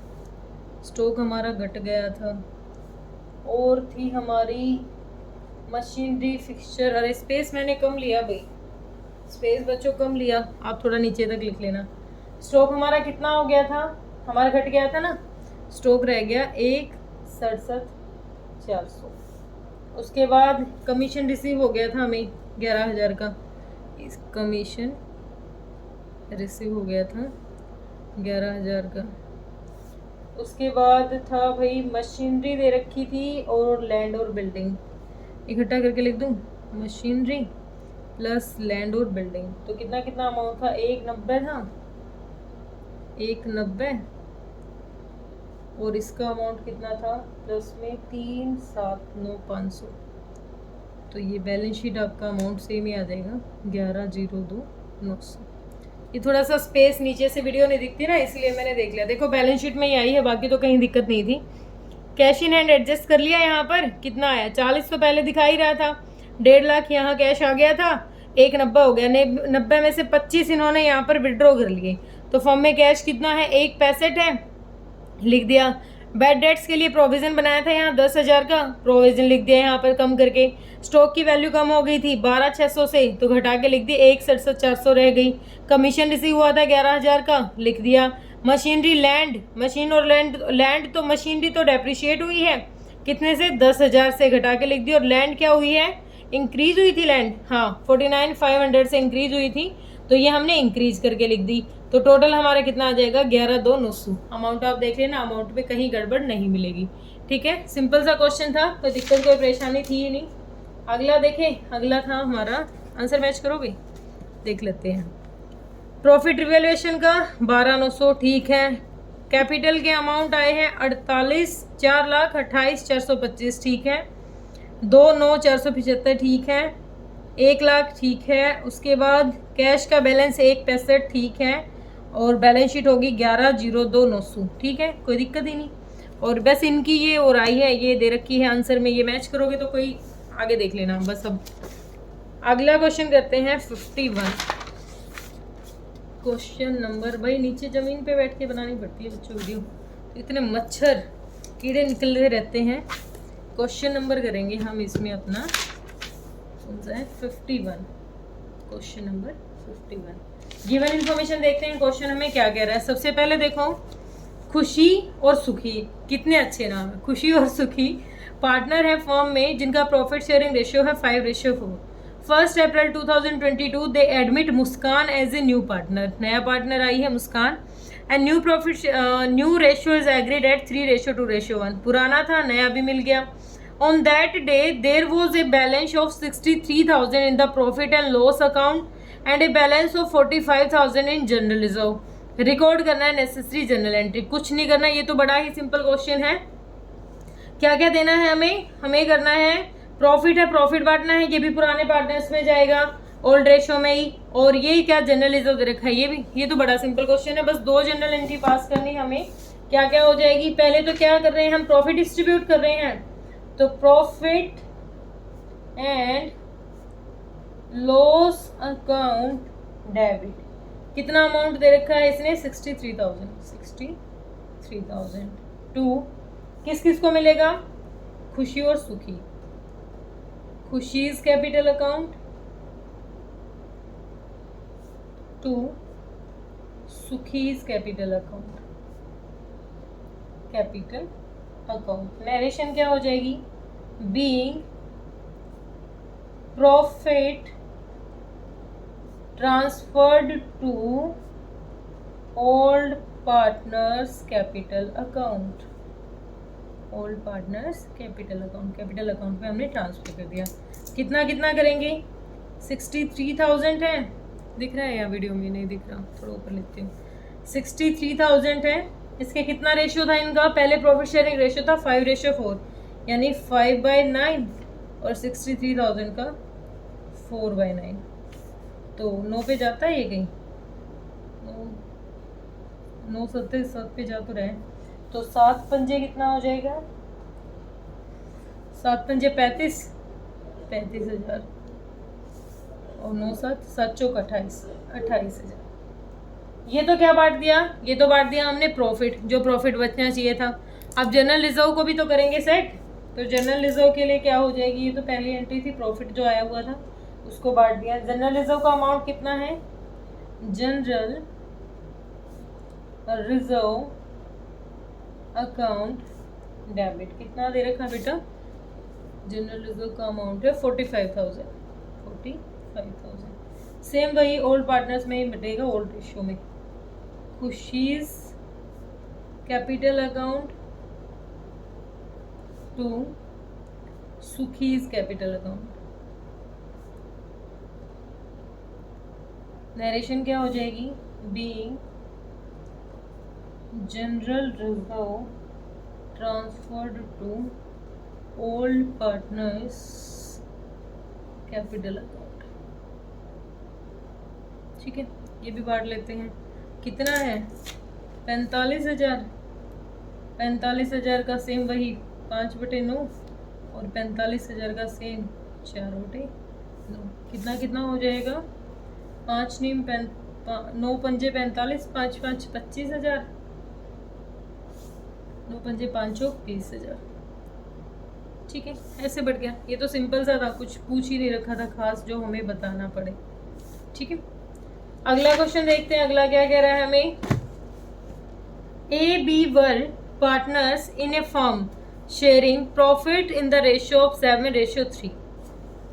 स्टॉक हमारा घट गया था, और थी हमारी मशीनरी फिक्सचर। अरे स्पेस मैंने कम लिया भाई, स्पेस बच्चों कम लिया, आप थोड़ा नीचे तक लिख लेना। स्टॉक हमारा कितना हो गया था, हमारा घट गया था ना, स्टॉक रह गया 1,67,400। उसके बाद कमीशन रिसीव हो गया था हमें 11,000 का, इस कमीशन रिसीव हो गया था 11,000 का। उसके बाद था भाई मशीनरी दे रखी थी और लैंड और बिल्डिंग, इकट्ठा करके लिख दूँ, मशीनरी प्लस लैंड और बिल्डिंग। तो कितना कितना अमाउंट था, 190 था, 190, और इसका अमाउंट कितना था प्लस में 3,79,500। तो ये बैलेंस शीट आपका अमाउंट सेम ही आ जाएगा 11,02,900। ये थोड़ा सा स्पेस नीचे से वीडियो नहीं दिखती ना, इसलिए मैंने देख लिया। देखो बैलेंस शीट में ही आई है, बाकी तो कहीं दिक्कत नहीं थी। कैश इन हैंड एडजस्ट कर लिया, यहाँ पर कितना आया, 40 तो पहले दिखा ही रहा था, 1.5 लाख यहाँ कैश आ गया था, 190 हो गया, 90 में से 25 इन्होंने यहाँ पर विड्रॉ कर लिए। तो फॉर्म में कैश कितना है, 1 पैसे है, लिख दिया। बैड डेट्स के लिए प्रोविज़न बनाया था यहाँ 10,000 का, प्रोविज़न लिख दिया यहाँ पर कम करके। स्टॉक की वैल्यू कम हो गई थी 12,600 से, तो घटा के लिख दिया 1,67,400 रह गई। कमीशन रिसीव हुआ था 11,000 का, लिख दिया। मशीनरी लैंड, मशीन और लैंड तो मशीनरी तो डेप्रिशिएट हुई है, कितने से 10,000 से घटा के लिख दी। और लैंड क्या हुई है, इंक्रीज हुई थी लैंड, हाँ 49,500 से इंक्रीज हुई थी, तो ये हमने इंक्रीज करके लिख दी। तो टोटल हमारा कितना आ जाएगा 11,2,900। अमाउंट आप देख लेना, अमाउंट पे कहीं गड़बड़ नहीं मिलेगी। ठीक है, सिंपल सा क्वेश्चन था, कोई दिक्कत कोई परेशानी थी ही नहीं। अगला देखें, अगला था हमारा, आंसर मैच करोगे, देख लेते हैं। प्रॉफिट रिवैल्यूएशन का 12,900, ठीक है। कैपिटल के अमाउंट आए हैं 4,28,425, ठीक है। 2,9,475, ठीक है। 1 लाख, ठीक है। उसके बाद कैश का बैलेंस 1 पैसे, ठीक है। और बैलेंस शीट होगी 11,02,900, ठीक है, कोई दिक्कत ही नहीं। और बस इनकी ये और आई है, ये दे रखी है आंसर में, ये मैच करोगे तो कोई आगे देख लेना बस। अब अगला क्वेश्चन करते हैं 51 क्वेश्चन नंबर, भाई नीचे ज़मीन पे बैठ के बनानी पड़ती है बच्चों वीडियो, इतने मच्छर कीड़े निकलते रहते हैं। क्वेश्चन नंबर करेंगे हम इसमें अपना, कौन सा है 51, क्वेश्चन नंबर 51। गिवन इन्फॉर्मेशन देखते हैं क्वेश्चन हमें क्या कह रहा है। सबसे पहले देखो, खुशी और सुखी, कितने अच्छे नाम है, खुशी और सुखी पार्टनर है फर्म में जिनका प्रॉफिट शेयरिंग रेशियो है 5:4। 1 April 2022 they admit Muskan as a new partner, नया पार्टनर आई है Muskan. And new profit new ratio is agreed at 3:1, पुराना था नया भी मिल गया। On that day, there was a balance of 63,000 in the profit and loss account and a balance of 45,000 in general reserve. Record करना है necessary journal entry, कुछ नहीं करना, ये तो बड़ा ही सिंपल क्वेश्चन है। क्या क्या देना है हमें, हमें करना है प्रॉफिट है, प्रॉफिट बांटना है, ये भी पुराने पार्टनर्स में जाएगा ओल्ड रेशो में ही। और ये क्या जनरल रिजर्व दे रखा है, ये भी, ये तो बड़ा सिंपल क्वेश्चन है, बस 2 जनरल एंट्री पास करनी हमें। क्या क्या हो जाएगी, पहले तो क्या कर रहे हैं हम, प्रॉफिट डिस्ट्रीब्यूट कर रहे हैं, तो profit and loss account debit. कितना अमाउंट दे रखा है इसने, 63,000 टू किस किस को मिलेगा, खुशी और Sukhi, Khushi's capital account to Sukhi's capital account, capital account. Narration क्या हो जाएगी, being profit transferred to old partners capital account, old partners capital account, capital account में हमने ट्रांसफर कर दिया। कितना कितना करेंगे, 63,000 है, दिख रहा है या वीडियो में नहीं दिख रहा, थोड़ा ऊपर लिखती हूँ, 63,000 है। इसके कितना रेशियो था इनका, पहले प्रॉफिट शेयरिंग रेशियो था 5:4, यानी 5/9 और 63,000 का 4/9, तो 9 पे जाता है ये कहीं, 9 7 पे जा तो रहे, तो 7 पंजे कितना हो जाएगा, 7 पंजे 35,000 और 9 7 7 चौक 28,000। ये तो क्या बांट दिया, ये तो बांट दिया हमने प्रॉफिट, जो प्रॉफिट बचना चाहिए था। अब जनरल रिजर्व को भी तो करेंगे सेट, तो जनरल रिजर्व के लिए क्या हो जाएगी, ये तो पहली एंट्री थी, प्रॉफिट जो आया हुआ था उसको बांट दिया। जनरल रिजर्व का अमाउंट कितना है, जनरल रिजर्व अकाउंट डेबिट कितना दे रखा बेटा, जनरल रिजर्व का अमाउंट है 45,000। सेम वही ओल्ड पार्टनर्स में ही मिलेगा, ओल्ड रेशियो में, Khushi's capital account to Sukhi's capital account. Narration क्या हो जाएगी, being general reserve transferred to old partners capital account. ठीक है, ये भी बांट लेते हैं। कितना है, 45,000, 45,000 का सेम वही 5/9 और 45,000 का सेम 4/9, कितना कितना हो जाएगा, 5 9 पंजे 45, 5 5 25,000, 9 पंजे 5 चौक 30,000। ठीक है, ऐसे बढ़ गया, ये तो सिंपल सा था, कुछ पूछ ही नहीं रखा था खास जो हमें बताना पड़े। ठीक है, अगला क्वेश्चन देखते हैं, अगला क्या कह रहा है हमें, A B were partners in a firm sharing profit in the ratio of 7:3.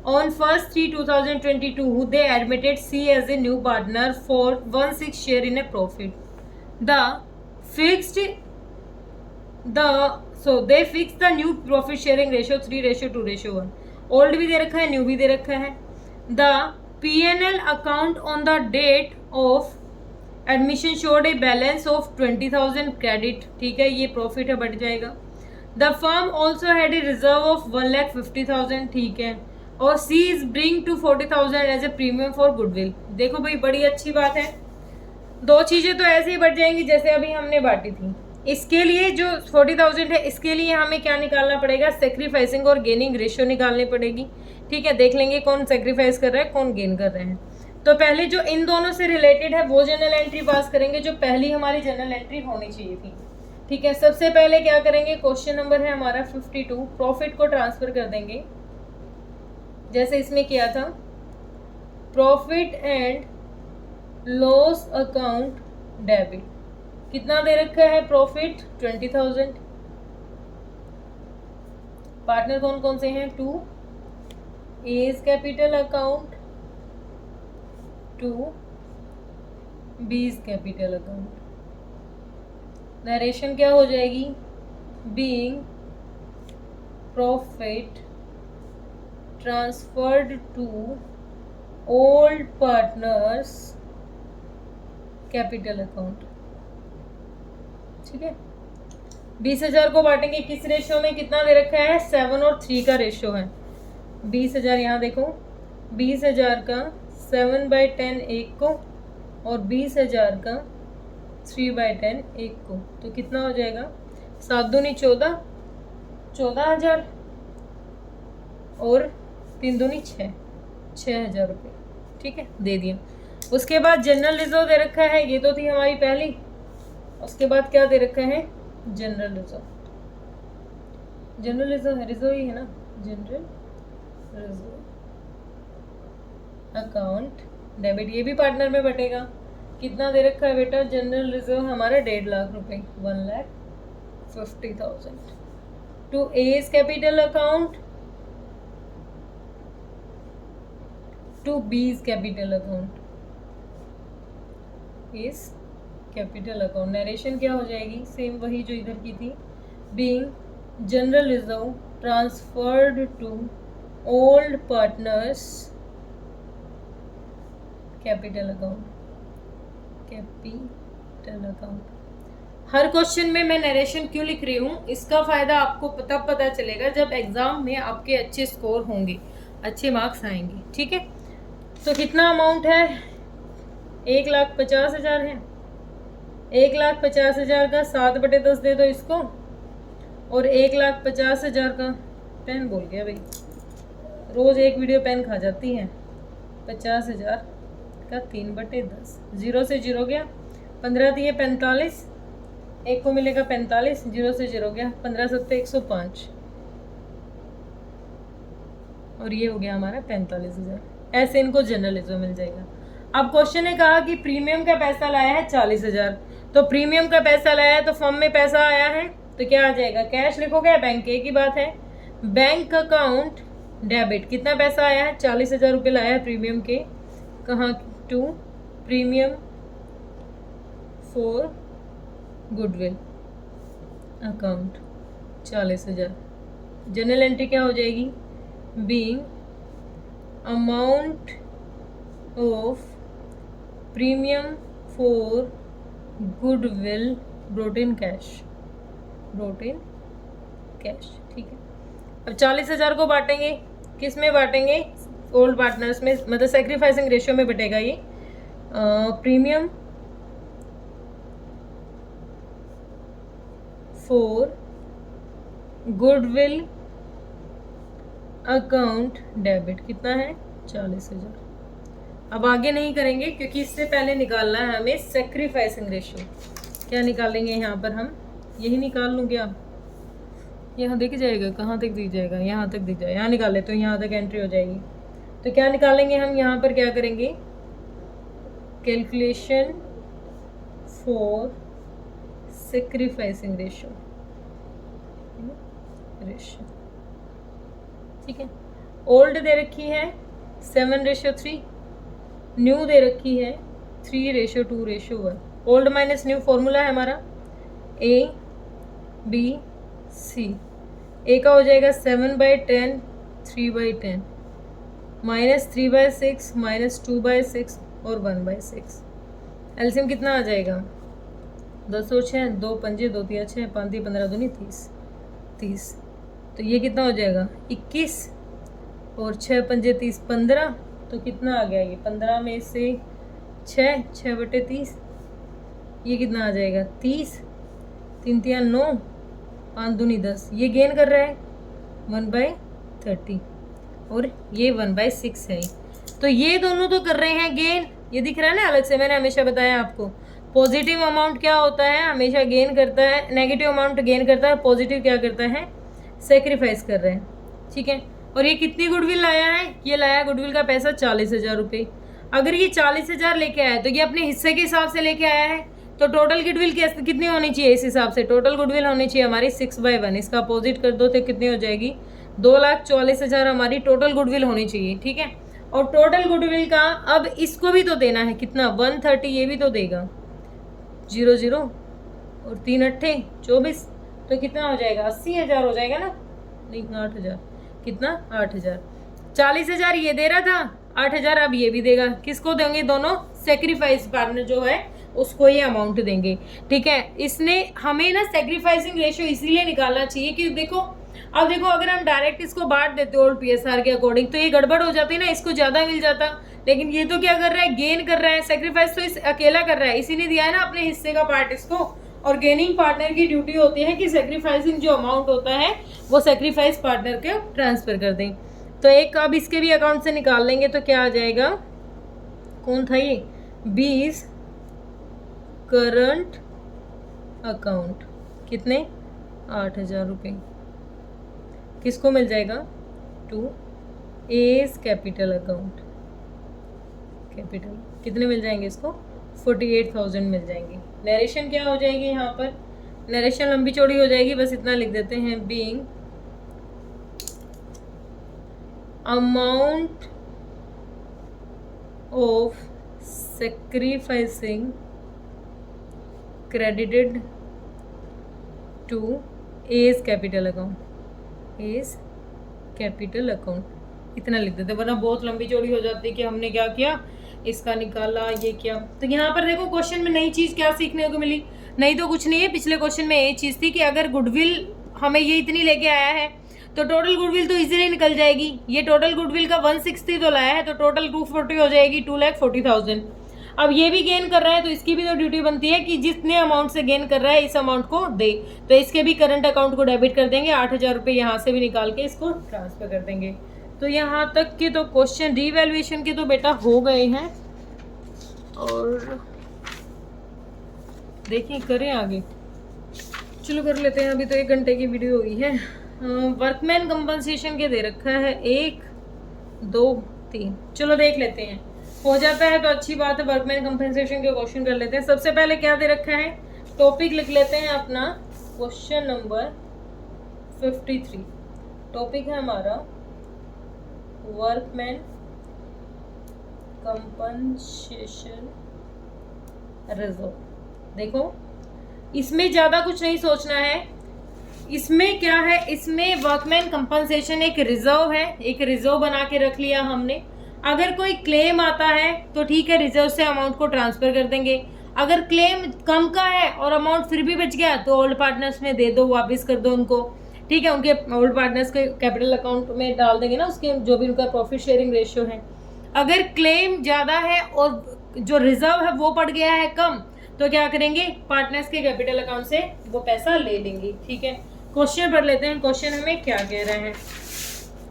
On 1st 3 2022 they admitted C as a new partner for 1/6 share in a profit. They fixed the new profit sharing ratio 3:2:1. Old भी दे रखा है, new भी दे रखा है। The P&L account on the date of admission showed a balance of 20,000 credit। ठीक है, ये profit है, बढ़ जाएगा। The firm also had a reserve of 1,50,000। ठीक है, और C is bring to 40,000 as a premium for goodwill. देखो भाई, बड़ी अच्छी बात है, 2 चीज़ें तो ऐसे ही बढ़ जाएंगी जैसे अभी हमने बांटी थी। इसके लिए जो 40,000 है, इसके लिए हमें क्या निकालना पड़ेगा, सेक्रीफाइसिंग और गेनिंग रेशियो निकालनी पड़ेगी। ठीक है, देख लेंगे कौन सेक्रीफाइस कर रहा है, कौन गेन कर रहे हैं। तो पहले जो इन दोनों से रिलेटेड है वो जनरल एंट्री पास करेंगे, जो पहली हमारी जनरल एंट्री होनी चाहिए थी। ठीक है, सबसे पहले क्या करेंगे, क्वेश्चन नंबर है हमारा 52, प्रॉफिट को ट्रांसफर कर देंगे जैसे इसमें किया था, profit and loss account debit. कितना दे रखा है प्रॉफिट, 20,000। पार्टनर कौन कौन से हैं, 2 एज कैपिटल अकाउंट, 2 बीज कैपिटल अकाउंट। नरेशन क्या हो जाएगी, being profit transferred to old partners capital account. ठीक है, 20,000 को बांटेंगे किस रेशियो में, कितना दे रखा है, 7 और 3 का रेशियो है। 20,000 यहाँ देखो, 20,000 का 7/10 एक को और 20,000 का 3/10 एक को, तो कितना हो जाएगा? 7 दूनी 14, 14,000 और 3 दूनी 6, 6,000 रुपये। ठीक है, दे दिया। उसके बाद जनरल रिजर्व दे रखा है, ये तो थी हमारी पहली। उसके बाद क्या दे रखा है? General reserve. General reserve reserve ही है ना, जनरल रिजर्व अकाउंट डेबिट, ये भी पार्टनर में बटेगा। कितना दे रखा है बेटा? जनरल रिजर्व हमारा 1.5 लाख रुपए, 1,50,000 to A's capital account, to B's capital account, इस कैपिटल अकाउंट। नरेशन क्या हो जाएगी? सेम वही जो इधर की थी, being general reserve transferred to old partners capital account, capital account. हर क्वेश्चन में मैं नरेशन क्यों लिख रही हूँ, इसका फायदा आपको तब पता चलेगा जब एग्जाम में आपके अच्छे स्कोर होंगे, अच्छे मार्क्स आएंगे। ठीक है, तो कितना अमाउंट है? 1,50,000 है। 1,50,000 का 7/10 दे दो इसको, और 1,50,000 का, पेन बोल गया भाई, रोज एक वीडियो पेन खा जाती है। 50,000 का 3/10, 0 से 0 गया, 15 दिए 45, एक को मिलेगा 45, 0 से 0 गया, 15 7 105, और ये हो गया हमारा 45,000। ऐसे इनको जनरल रिजर्व मिल जाएगा। अब क्वेश्चन ने कहा कि प्रीमियम का पैसा लाया है 40,000, तो प्रीमियम का पैसा लाया है तो फर्म में पैसा आया है, तो क्या आ जाएगा? कैश लिखोगे या बैंक? एक ही बात है। बैंक अकाउंट डेबिट, कितना पैसा आया है? 40,000 रुपये लाया है प्रीमियम के। कहाँ? To premium for goodwill account 40,000। General entry क्या हो जाएगी? Being amount of premium for goodwill brought in cash, brought in cash. ठीक है, अब 40,000 को बांटेंगे, किस में बांटेंगे? ओल्ड पार्टनर्स में, मतलब सेक्रीफाइसिंग रेशियो में बटेगा ये। Premium for goodwill account debit कितना है? 40,000। अब आगे नहीं करेंगे क्योंकि इससे पहले निकालना है हमें सेक्रीफाइसिंग रेशियो। क्या निकालेंगे यहाँ पर हम? यही निकाल लूँ क्या? यहाँ दिख जाएगा, कहाँ तक दिख जाएगा? यहाँ तक दिख जाएगा, यहाँ निकाले तो यहाँ तक एंट्री हो जाएगी। तो क्या निकालेंगे हम? यहाँ पर क्या करेंगे? कैलकुलेशन फॉर सेक्रीफाइसिंग रेशियो, ठीक है। ओल्ड दे रखी है 7:3, न्यू दे रखी है 3:2:1। ओल्ड माइनस न्यू फॉर्मूला है हमारा ABC। ए का हो जाएगा 7/10, 3/10, -3/6, -2/6 और 1/6। एलसीएम कितना आ जाएगा? 10 और 6, 2 पंजे 2 तिया 6, 5 दी 15 दूनी 30। तो ये कितना हो जाएगा? 21 और 6 पंजे 30, 15। तो कितना आ गया ये? 15 में से 6/30, ये कितना आ जाएगा? 30, 3 तिया 9, 5 दूनी 10। ये गेन कर रहा है 1/30 और ये 1/6 है। तो ये दोनों तो कर रहे हैं गेन, ये दिख रहा है ना अलग से। मैंने हमेशा बताया आपको, पॉजिटिव अमाउंट क्या होता है? हमेशा गेन करता है, नेगेटिव अमाउंट गेन करता है, पॉजिटिव क्या करता है? सेक्रीफाइस कर रहे हैं, ठीक है। और ये कितनी गुडविल लाया है? ये लाया गुडविल का पैसा 40,000 रुपये। अगर ये 40,000 लेके आया तो ये अपने हिस्से के हिसाब से लेके आया है, तो टोटल गुडविल कितनी होनी चाहिए? इस हिसाब से टोटल गुडविल होनी चाहिए हमारी 6/1। इसका अपोजिट कर दो तो कितनी हो जाएगी? 2,40,000 हमारी टोटल गुडविल होनी चाहिए, ठीक है। और टोटल गुडविल का अब इसको भी तो देना है, कितना? 130, ये भी तो देगा 0 और 3 अट्ठे 24, तो कितना हो जाएगा? 80,000 हो जाएगा ना? नहीं 8,000, कितना? 8,000। 40,000 ये दे रहा था, 8,000 अब ये भी देगा। किसको देंगे? दोनों सेक्रीफाइस पार्टनर जो है उसको ये अमाउंट देंगे, ठीक है। इसने हमें ना सेक्रीफाइसिंग रेशियो इसीलिए निकालना चाहिए कि देखो अब देखो अगर हम डायरेक्ट इसको बांट देते ओल्ड पीएसआर के अकॉर्डिंग तो ये गड़बड़ हो जाती ना, इसको ज्यादा मिल जाता, लेकिन ये तो क्या कर रहा है, गेन कर रहा है, सेक्रीफाइस तो इस अकेला कर रहा है, इसी ने दिया है ना अपने हिस्से का पार्ट इसको। और गेनिंग पार्टनर की ड्यूटी होती है कि सेक्रीफाइसिंग जो अमाउंट होता है वो सेक्रीफाइस पार्टनर के ट्रांसफर कर दें। तो एक अब इसके भी अकाउंट से निकाल लेंगे तो क्या आ जाएगा, कौन था ये, 20 करंट अकाउंट, कितने, 8,000 रुपये, किसको मिल जाएगा, to A's capital account, capital कितने मिल जाएंगे इसको, 48,000 मिल जाएंगे। नरेशन क्या हो जाएगी यहाँ पर, नरेशन लंबी चौड़ी हो जाएगी, बस इतना लिख देते हैं, being amount of sacrificing credited to A's capital account, A's capital account, इतना लिख देते, वरना बहुत लंबी चौड़ी हो जाती कि हमने क्या किया, इसका निकाला, ये क्या। तो यहाँ पर देखो क्वेश्चन में नई चीज़ क्या सीखने को मिली, नहीं तो कुछ नहीं है, पिछले क्वेश्चन में ये चीज़ थी कि अगर गुडविल हमें ये इतनी लेके आया है तो टोटल गुडविल तो इजीली निकल जाएगी, ये टोटल गुडविल का 160 तो लाया है तो टोटल 240 हो जाएगी, 2,40,000। अब ये भी गेन कर रहा है तो इसकी भी तो ड्यूटी बनती है कि जितने अमाउंट से गेन कर रहा है इस अमाउंट को दे, तो इसके भी करंट अकाउंट को डेबिट कर देंगे, 8,000 रुपये यहाँ से भी निकाल के इसको ट्रांसफर कर देंगे। तो यहाँ तक के तो क्वेश्चन रीवैल्यूएशन के तो बेटा हो गए हैं, और देखिए करें आगे, चलो कर लेते हैं, अभी तो 1 घंटे की वीडियो हुई है। वर्कमैन कंपनसेशन के दे रखा है 1 2 3, चलो देख लेते हैं, हो जाता है तो अच्छी बात है। वर्कमैन कंपनसेशन के क्वेश्चन कर लेते हैं। सबसे पहले क्या दे रखा है, टॉपिक लिख लेते हैं अपना, क्वेश्चन नंबर 53, टॉपिक है हमारा वर्कमैन कंपनसेशन रिजर्व। देखो इसमें ज़्यादा कुछ नहीं सोचना है, इसमें क्या है, इसमें वर्कमैन कंपनसेशन एक रिजर्व है, एक रिजर्व बना के रख लिया हमने। अगर कोई क्लेम आता है तो ठीक है, रिजर्व से अमाउंट को ट्रांसफर कर देंगे। अगर क्लेम कम का है और अमाउंट फिर भी बच गया तो ओल्ड पार्टनर्स में दे दो, वापस कर दो उनको, ठीक है, उनके ओल्ड पार्टनर्स के कैपिटल अकाउंट में डाल देंगे ना, उसके जो भी उनका प्रॉफिट शेयरिंग रेशियो है। अगर क्लेम ज़्यादा है और जो रिजर्व है वो पड़ गया है कम, तो क्या करेंगे, पार्टनर्स के कैपिटल अकाउंट से वो पैसा ले लेंगे, ठीक है। क्वेश्चन पढ़ लेते हैं, क्वेश्चन हमें क्या कह रहा है।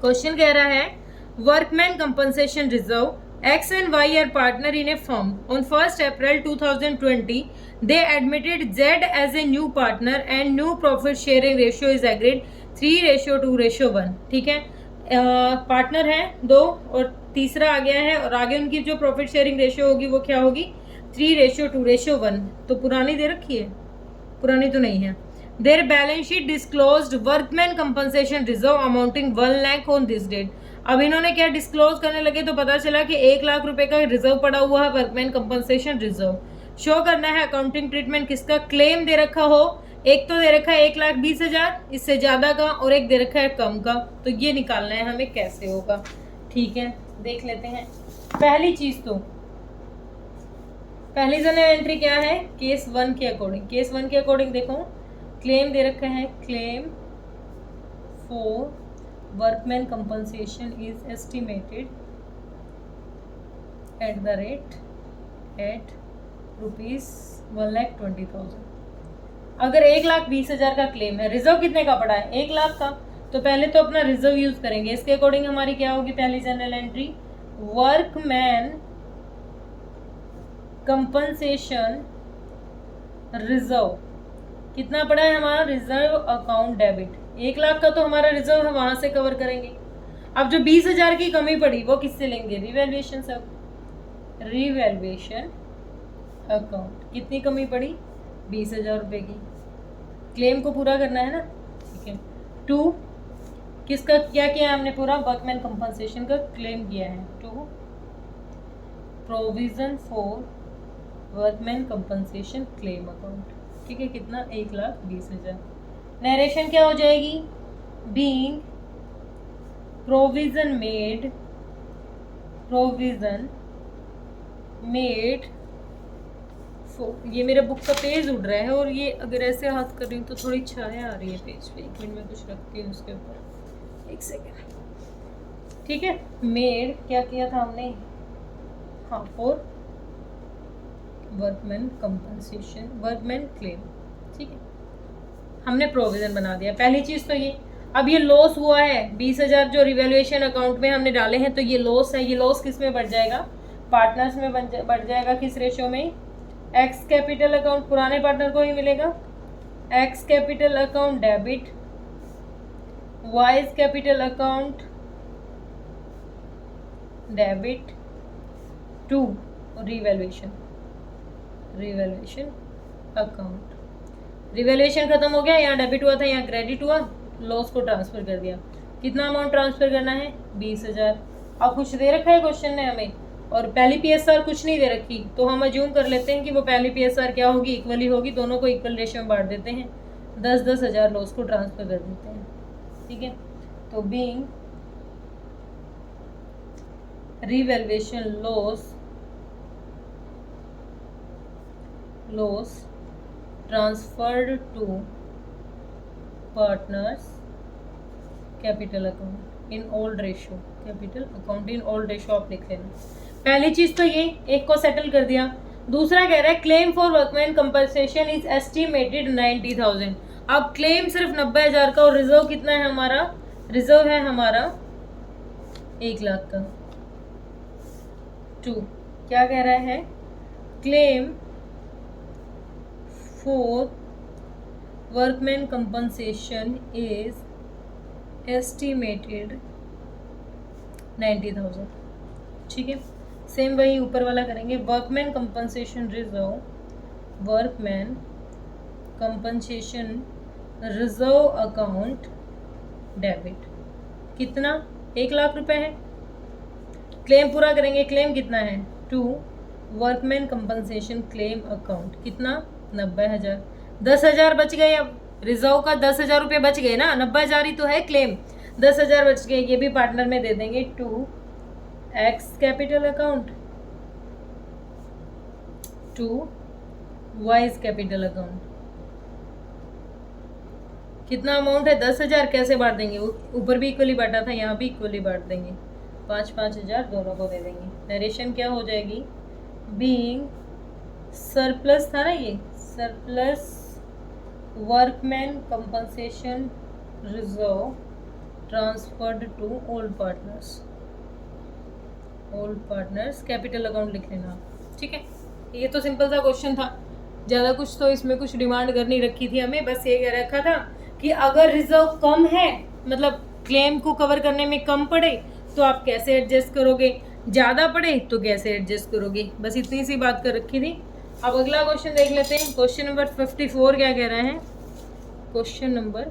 क्वेश्चन कह रहा है workman compensation reserve X and Y are partner in a firm on 1 April 2020 they admitted Z as a new partner and new profit sharing ratio is agreed 3:2:1, ठीक है। पार्टनर है 2 और तीसरा आ गया है, और आगे उनकी जो प्रॉफिट शेयरिंग रेशियो होगी वो क्या होगी, 3:2:1। तो पुरानी दे रखी है, पुरानी तो नहीं है। Their balance sheet disclosed workman compensation reserve amounting 1 lakh on this date। अब इन्होंने क्या डिस्क्लोज करने लगे तो पता चला कि 1 लाख रुपए का रिजर्व पड़ा हुआ है वर्कमैन कंपनसेशन रिजर्व। शो करना है अकाउंटिंग ट्रीटमेंट किसका, क्लेम दे रखा हो, एक तो दे रखा है 1,20,000 इससे ज्यादा का, और एक दे रखा है कम का, तो ये निकालना है हमें कैसे होगा, ठीक है। देख लेते हैं पहली चीज, तो पहली जनरल एंट्री क्या है, केस 1 के अकॉर्डिंग। केस 1 के अकॉर्डिंग देखो क्लेम दे रखा है, claim for workman compensation is estimated at the rate at ₹1,20,000। अगर 1,20,000 का क्लेम है, रिजर्व कितने का पड़ा है, 1 लाख का, तो पहले तो अपना रिजर्व यूज करेंगे। इसके अकॉर्डिंग हमारी क्या होगी पहली general entry, workman compensation reserve कितना पड़ा है हमारा, रिजर्व अकाउंट डेबिट 1 लाख का तो हमारा रिजर्व है, वहां से कवर करेंगे। अब जो 20,000 की कमी पड़ी वो किससे लेंगे, रिवैल्यूएशन से। रिवैल्यूएशन अकाउंट कितनी कमी पड़ी, 20,000 रुपये की, क्लेम को पूरा करना है ना, ठीक है। 2 किसका क्या किया हमने, पूरा वर्कमैन कंपनसेशन का क्लेम किया है। 2 provision for workman compensation claim account, ठीक है, कितना, 1,20,000। नरेशन क्या हो जाएगी, बीइंग प्रोविजन मेड ये मेरे बुक का पेज उड़ रहा है और ये अगर ऐसे हाथ कर रही हूँ तो थोड़ी छाया आ रही है पेज पे। 1 मिनट में कुछ रखती हूँ उसके ऊपर, 1 सेकेंड। ठीक है, मेड क्या किया था हमने, हाँ, for workman compensation, workman claim. ठीक है, हमने प्रोविजन बना दिया। पहली चीज तो ये, अब ये लॉस हुआ है 20,000 जो रिवैल्यूएशन अकाउंट में हमने डाले हैं, तो ये लॉस है। ये लॉस किस में बढ़ जाएगा, पार्टनर्स में बढ़ जाएगा। किस रेशो में, एक्स कैपिटल अकाउंट पुराने पार्टनर को ही मिलेगा, X capital account debit, Y's capital account debit to revaluation account. Revaluation खत्म हो गया, यहाँ डेबिट हुआ था, यहाँ क्रेडिट हुआ, लॉस को ट्रांसफर कर दिया। कितना अमाउंट ट्रांसफर करना है, 20,000। अब कुछ दे रखा है क्वेश्चन ने हमें, और पहली पीएसआर कुछ नहीं दे रखी, तो हम अज्यूम कर लेते हैं कि वो पहली पीएसआर क्या होगी, इक्वली होगी। दोनों को इक्वल रेशियो में बांट देते हैं, 10,000 लॉस को ट्रांसफर कर देते हैं। ठीक है, तो being revaluation loss transferred to partners capital account in old ratio, capital account in old ratio आप लिख लेना। पहली चीज तो ये एक को सेटल कर दिया। दूसरा कह रहा है claim for workman compensation is estimated 90,000। अब क्लेम सिर्फ 90,000 का, और रिजर्व कितना है हमारा, रिजर्व है हमारा 1 लाख का। 2 क्या कह रहा है, claim for workman compensation is estimated 90,000। ठीक है, सेम वही ऊपर वाला करेंगे, workman compensation reserve, workman compensation reserve account debit, कितना, 1 लाख रुपए है। क्लेम पूरा करेंगे, क्लेम कितना है, 2 वर्कमैन कंपनसेशन क्लेम अकाउंट, कितना, 90,000। 10,000 बच गए, अब रिजर्व का 10,000 रुपये बच गए ना, 90,000 ही तो है क्लेम, 10,000 बच गए, ये भी पार्टनर में दे देंगे। 2 x capital account, 2 wise capital account, कितना अमाउंट है, 10,000। कैसे बांट देंगे, ऊपर भी इक्वली बांटा था, यहाँ भी इक्वली बांट देंगे, 5,000 दोनों को दे देंगे। नरेशन क्या हो जाएगी, बीइंग सरप्लस था ना, ये surplus workman compensation reserve transferred to old partners capital account लिख लेना। ठीक है, ये तो सिंपल सा क्वेश्चन था, ज़्यादा कुछ तो इसमें कुछ डिमांड करनी रखी थी हमें। बस ये कह रखा था कि अगर रिजर्व कम है, मतलब क्लेम को कवर करने में कम पड़े, तो आप कैसे एडजस्ट करोगे, ज़्यादा पड़े तो कैसे एडजस्ट करोगे, बस इतनी सी बात कर रखी थी। अब अगला क्वेश्चन देख लेते हैं। क्वेश्चन नंबर 54 क्या कह रहा है, क्वेश्चन नंबर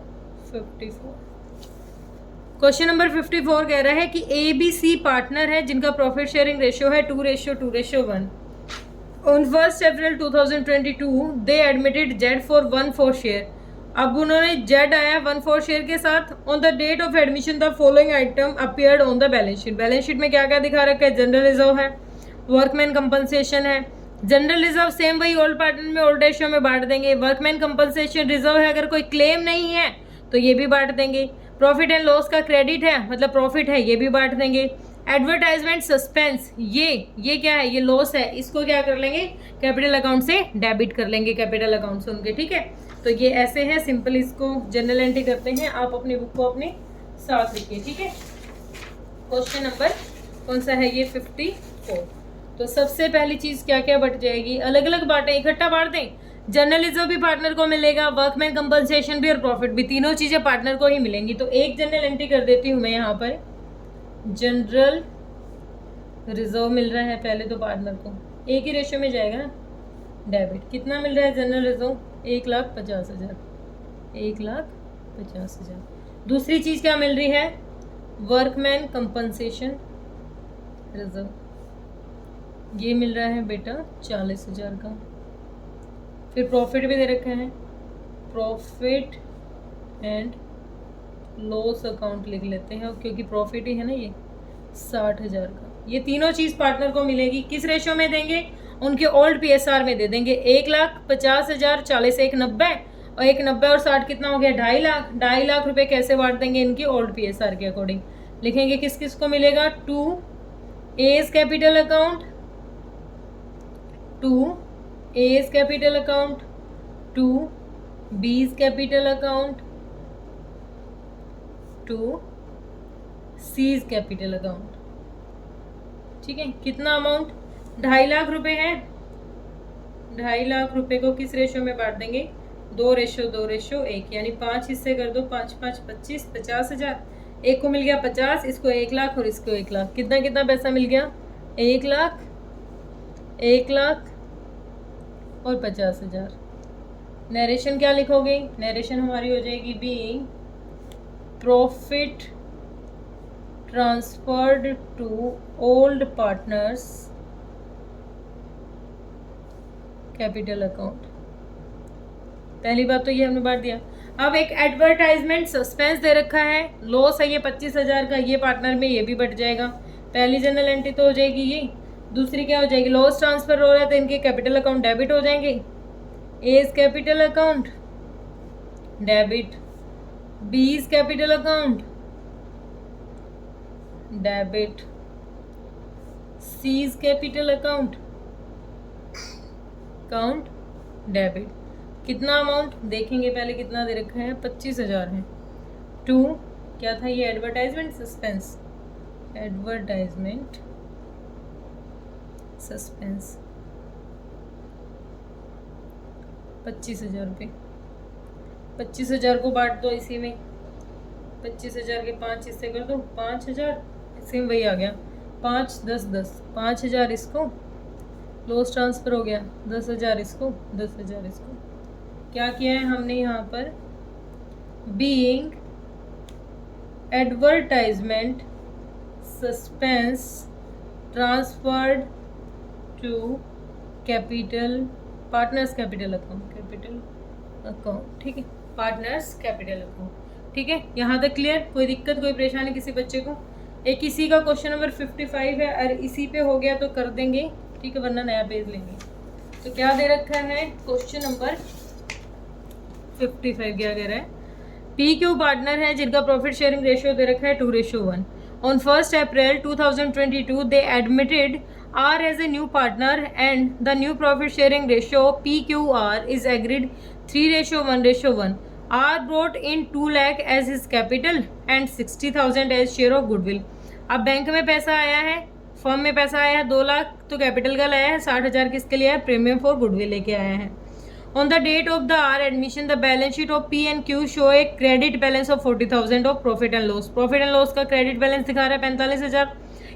54 कह रहा है कि ABC पार्टनर है जिनका प्रॉफिट शेयरिंग रेशियो है 2:1। On 1 April 2022 they admitted Z for 1/4 share. अब उन्होंने जेड आया 1/4 शेयर के साथ। On the date of admission the following item appeared on the balance sheet. Balance sheet में क्या क्या दिखा रखा है, जनरल रिजर्व है, वर्कमैन कंपनसेशन है। जनरल रिजर्व सेम वही ओल्ड पार्टनर में ओल्ड रेशियो में बांट देंगे। वर्कमैन कंपनसेशन रिजर्व है, अगर कोई क्लेम नहीं है तो ये भी बांट देंगे। प्रॉफिट एंड लॉस का क्रेडिट है, मतलब प्रॉफिट है, ये भी बांट देंगे। एडवर्टाइजमेंट सस्पेंस, ये क्या है, ये लॉस है, इसको क्या कर लेंगे, कैपिटल अकाउंट से डेबिट कर लेंगे, कैपिटल अकाउंट से उनके। ठीक है, तो ये ऐसे है, सिंपल इसको जनरल एंट्री करते हैं। आप अपनी बुक को अपने साथ लिखिए। ठीक है, क्वेश्चन नंबर कौन सा है ये, 54। तो सबसे पहली चीज क्या क्या बट जाएगी, अलग अलग बांटें, इकट्ठा बांट दें। जनरल रिजर्व भी पार्टनर को मिलेगा, वर्कमैन कंपनसेशन भी और प्रॉफिट भी, तीनों चीजें पार्टनर को ही मिलेंगी। तो एक जनरल एंट्री कर देती हूँ मैं यहाँ पर, जनरल रिजर्व मिल रहा है पहले तो पार्टनर को, एक ही रेशियो में जाएगा ना, डेबिट। कितना मिल रहा है जनरल रिजर्व, 1,50,000, 1,50,000। दूसरी चीज क्या मिल रही है, वर्कमैन कंपनसेशन रिजर्व, ये मिल रहा है बेटा 40,000 का। फिर प्रॉफिट भी दे रखा है, प्रॉफिट एंड लॉस अकाउंट लिख लेते हैं, क्योंकि प्रॉफिट ही है ना ये, 60,000 का। ये तीनों चीज़ पार्टनर को मिलेगी। किस रेशियो में देंगे, उनके ओल्ड PSR में दे देंगे 1,50,000, 40 1 90 और 1 90 और 60 कितना हो गया 2.5 लाख। 2.5 लाख रुपए कैसे बांट देंगे इनकी ओल्ड PSR के अकॉर्डिंग। लिखेंगे किस किस को मिलेगा, to A's capital account, to A's capital account, to B's capital account, to C's capital account. ठीक है, कितना अमाउंट 2.5 लाख रुपए है। 2.5 लाख रुपए को किस रेशो में बांट देंगे, 2:2:1, यानी 5 हिस्से कर दो, 5 5 25, 50,000। एक को मिल गया 50, इसको 1 लाख और इसको 1 लाख। कितना कितना पैसा मिल गया, 1 लाख, 1 लाख और 50,000। नरेशन क्या लिखोगे, नरेशन हमारी हो जाएगी being profit transferred to old partners capital account. पहली बात तो ये हमने बांट दिया। अब एक एडवर्टाइजमेंट सस्पेंस दे रखा है, लॉस है ये 25,000 का, ये पार्टनर में ये भी बट जाएगा। पहली जनरल एंट्री तो हो जाएगी ये, दूसरी क्या हो जाएगी, लॉस ट्रांसफर हो रहा है तो इनके कैपिटल अकाउंट डेबिट हो जाएंगे। A's capital account debit, B's capital account debit, C's capital account debit. कितना अमाउंट देखेंगे, पहले कितना दे रखा है, 25,000 है। टू क्या था ये, एडवर्टाइजमेंट सस्पेंस, एडवर्टाइजमेंट सस्पेंस 25,000 रुपये। 25,000 को बांट दो इसी में, 25,000 के 5 हिस्से कर दो, 5,000 इसी में वही आ गया, 5 10 10, 5,000 इसको, लॉस ट्रांसफर हो गया, 10,000 इसको, 10,000 इसको। क्या किया है हमने यहाँ पर, being advertisement suspense transferred to capital partners capital account, ठीक है, पार्टनर्स कैपिटल अकाउंट। ठीक है, यहाँ तक क्लियर, कोई दिक्कत कोई परेशानी किसी बच्चे को। एक इसी का क्वेश्चन नंबर 55 है, और इसी पे हो गया तो कर देंगे, ठीक है, वरना नया पेज लेंगे। तो क्या दे रखा है, क्वेश्चन नंबर 55 क्या कह रहा है, PQ पार्टनर है जिनका प्रॉफिट शेयरिंग रेशियो दे रखा है 2:1। On 1 April 2022 they admitted R as a new partner and the new profit sharing ratio PQR is agreed 3:1:1. R brought in 2 lakh as his capital and 60,000 as share of goodwill. अब bank में पैसा आया है, firm में पैसा आया है 2 लाख, तो कैपिटल का लाया है 60,000 किसके लिए है, प्रीमियम फॉर गुडविल लेके आया है। On the date of the R admission, the balance sheet of P and Q show a credit balance of 40,000 of profit and loss. Profit and loss का credit balance दिखा रहा है 45,000,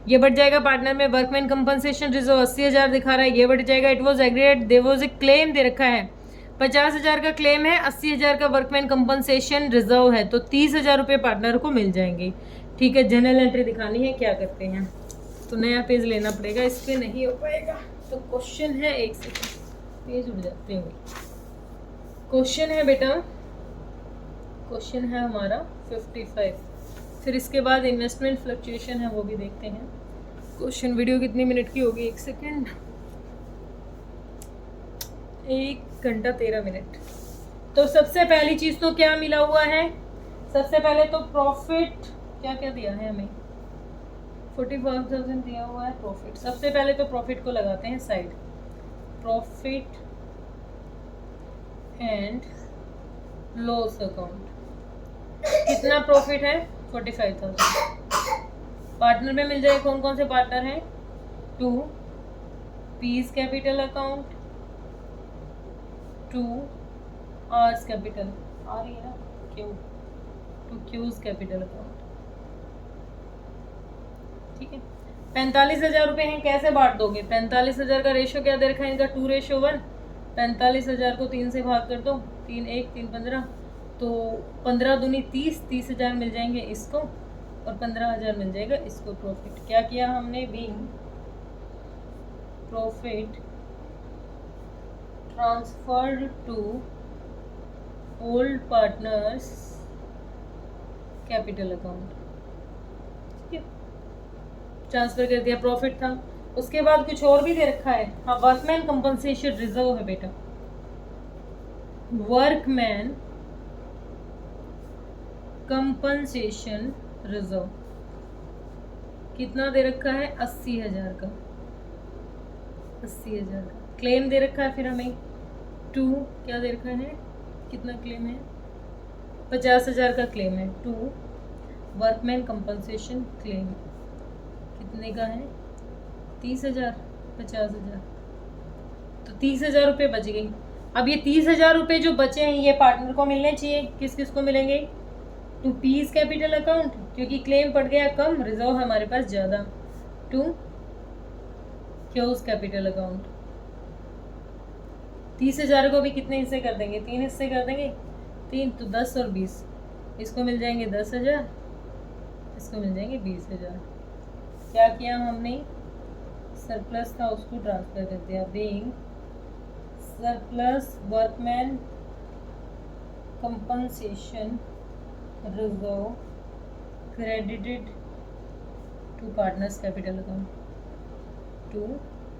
ये बढ़ जाएगा। पार्टनर में वर्कमैन कंपनसेशन रिजर्व 80,000 दिखा रहा है, ये बढ़ जाएगा। It was agreed, there was a claim दे रखा है 50,000 का क्लेम है, 80,000 का वर्कमैन कंपनसेशन रिजर्व है, तो 30,000 रुपये पार्टनर को मिल जाएंगे। ठीक है, जनरल एंट्री दिखानी है, क्या करते हैं, तो नया पेज लेना पड़ेगा, इस पर नहीं हो पाएगा। तो क्वेश्चन है, एक सेकेंड पेज उड़ जाते हैं। क्वेश्चन है बेटा, क्वेश्चन है हमारा 55, फिर इसके बाद इन्वेस्टमेंट फ्लक्चुएशन है वो भी देखते हैं। क्वेश्चन वीडियो कितनी मिनट की होगी, 1 सेकेंड, 1 घंटा 13 मिनट। तो सबसे पहली चीज़ तो क्या मिला हुआ है, सबसे पहले तो प्रॉफिट, क्या क्या दिया है हमें, 45,000 दिया हुआ है प्रॉफिट। सबसे पहले तो प्रॉफिट को लगाते हैं side, profit and loss account. कितना प्रॉफिट है, 45,000। पार्टनर में मिल जाए, कौन कौन से पार्टनर हैं, 2 P's capital account, 2 R's capital, आ रही है ना, क्यू, 2 क्यूज कैपिटल अकाउंट। ठीक है, 45,000 रुपये हैं, कैसे बांट दोगे, 45,000 का रेशियो क्या दे रखा है इनका, 2:1। 45,000 को 3 से भाग कर दो, 3 1 3 15, तो 15 दूनी 30, 30,000 मिल जाएंगे इसको और 15,000 मिल जाएगा इसको। प्रॉफिट क्या किया हमने, being profit transferred to old partners capital account. ठीक है, ट्रांसफर कर दिया, प्रॉफिट था उसके बाद कुछ और भी दे रखा है। हाँ, वर्कमैन कंपनसेशन रिजर्व है बेटा, वर्कमैन कंपनसेशन रिजर्व कितना दे रखा है, 80,000 का, 80,000 का क्लेम दे रखा है। फिर हमें टू क्या दे रखा है, कितना क्लेम है, 50,000 का क्लेम है। टू वर्कमैन कंपनसेशन क्लेम कितने का है, 30,000, 50,000, तो 30,000 रुपये बच गई। अब ये 30,000 रुपये जो बचे हैं ये पार्टनर को मिलने चाहिए। किस किस को मिलेंगे, टू पीस कैपिटल अकाउंट, क्योंकि क्लेम पड़ गया कम, रिजर्व हमारे पास ज़्यादा। टू क्यूज कैपिटल अकाउंट, 30,000 को भी कितने हिस्से कर देंगे, 3 हिस्से कर देंगे, 3 तो 10 और 20, इसको मिल जाएंगे 10,000, इसको मिल जाएंगे 20,000। क्या किया हमने, सरप्लस था उसको ट्रांसफर कर दिया, being surplus workman compensation reserve credited to partners capital account, to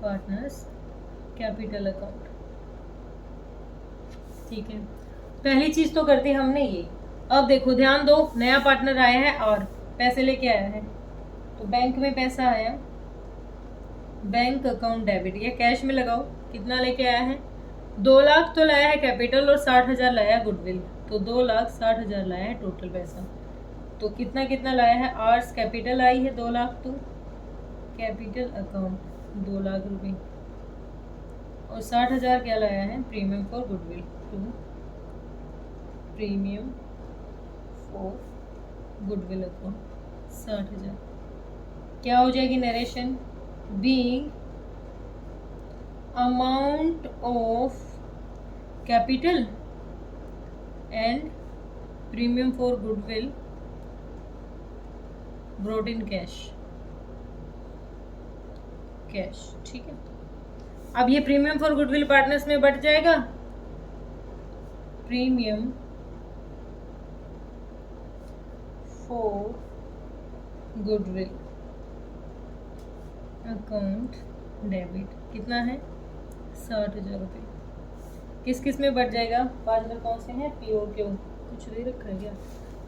partners capital account. ठीक है, पहली चीज तो करती हमने ये। अब देखो ध्यान दो, नया पार्टनर आया है और पैसे लेके आया है, तो बैंक में पैसा आया, बैंक अकाउंट डेबिट, या कैश में लगाओ, कितना लेके आया है, 2 लाख तो लाया है कैपिटल और 60,000 लाया है गुडविल, तो 2,60,000 लाया है टोटल पैसा। तो कितना कितना लाया है, आर्स कैपिटल आई है 2 लाख, तो कैपिटल अकाउंट 2 लाख रुपए, और 60,000 क्या लाया है, premium for goodwill, to premium for goodwill account 60,000। क्या हो जाएगी narration, being amount of capital and premium for goodwill brought in cash, cash. ठीक है, अब ये प्रीमियम फॉर गुडविल पार्टनर्स में बढ़ जाएगा, premium for goodwill account debit कितना है, 60,000 रुपये। किस किस में बढ़ जाएगा, पार्टनर कौन से हैं, पी और क्यू, कुछ नहीं रखा है क्या,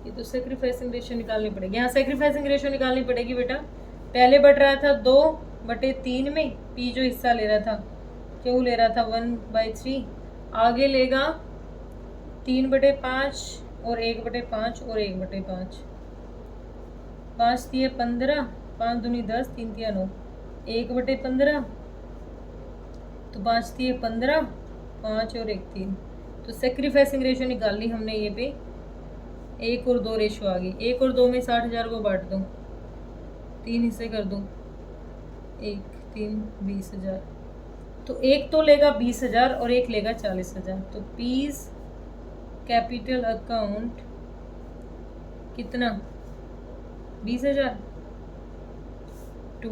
ये तो सेक्रीफाइसिंग रेशियो निकालनी पड़ेगी। यहाँ सेक्रीफाइसिंग रेशियो निकालनी पड़ेगी बेटा। पहले बढ़ रहा था 2/3 में, पी जो हिस्सा ले रहा था, क्यू ले रहा था 1/3, आगे लेगा 3/5 और 1/5 और 1/5, 5 दिए 15, 5 दूनी 10, 3 दिया 9, 1/15, तो 5 दिए 15, 5 और 1 3, तो सेक्रीफाइसिंग रेशियो निकाल ली हमने। ये पे 1 और 2 रेशियो आ गई, 1 और 2 में 60,000 को बांट दूँ, 3 हिस्से कर दूँ, 1 3 20,000, तो एक तो लेगा 20,000 और एक लेगा 40,000, तो पीस कैपिटल अकाउंट कितना, 20,000, टू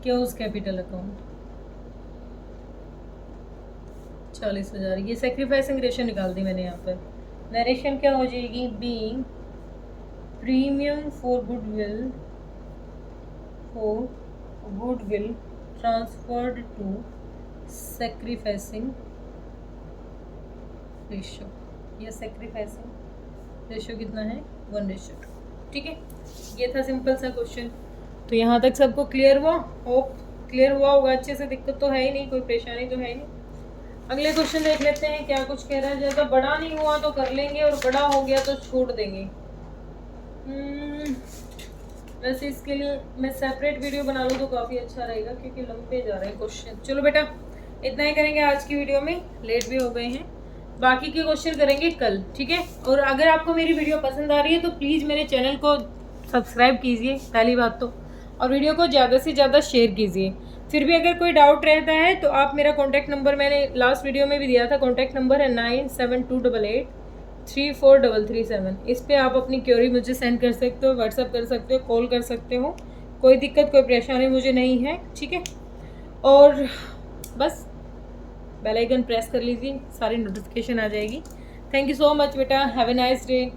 क्यूज कैपिटल अकाउंट 40,000। ये सेक्रीफाइसिंग रेशियो निकाल दी मैंने यहाँ पर। नरेशन क्या हो जाएगी, being premium for goodwill transferred to sacrificing ratio, ये सेक्रीफाइसिंग रेशियो कितना है, 1:2। ठीक है, ये था सिंपल सा क्वेश्चन। तो यहाँ तक सबको क्लियर हुआ, होप क्लियर हुआ होगा अच्छे से, दिक्कत तो है ही नहीं, कोई परेशानी तो है ही नहीं। अगले क्वेश्चन देख लेते हैं क्या कुछ कह रहा है। ज़्यादा बड़ा नहीं हुआ तो कर लेंगे और बड़ा हो गया तो छोड़ देंगे। वैसे इसके लिए मैं सेपरेट वीडियो बना लूँ तो काफ़ी अच्छा रहेगा, क्योंकि लंबे जा रहे हैं क्वेश्चन। चलो बेटा इतना ही करेंगे आज की वीडियो में, लेट भी हो गए हैं, बाकी के क्वेश्चन करेंगे कल। ठीक है, और अगर आपको मेरी वीडियो पसंद आ रही है तो प्लीज़ मेरे चैनल को सब्सक्राइब कीजिए पहली बात तो, और वीडियो को ज़्यादा से ज़्यादा शेयर कीजिए। फिर भी अगर कोई डाउट रहता है तो आप मेरा कॉन्टैक्ट नंबर, मैंने लास्ट वीडियो में भी दिया था, कॉन्टैक्ट नंबर है 9728834337। इस पर आप अपनी क्वेरी मुझे सेंड कर सकते हो, व्हाट्सअप कर सकते हो, कॉल कर सकते हो, कोई दिक्कत कोई परेशानी मुझे नहीं है। ठीक है, और बस बेल आइकन प्रेस कर लीजिए, सारी नोटिफिकेशन आ जाएगी। थैंक यू सो मच बेटा, हैव ए नाइस डे।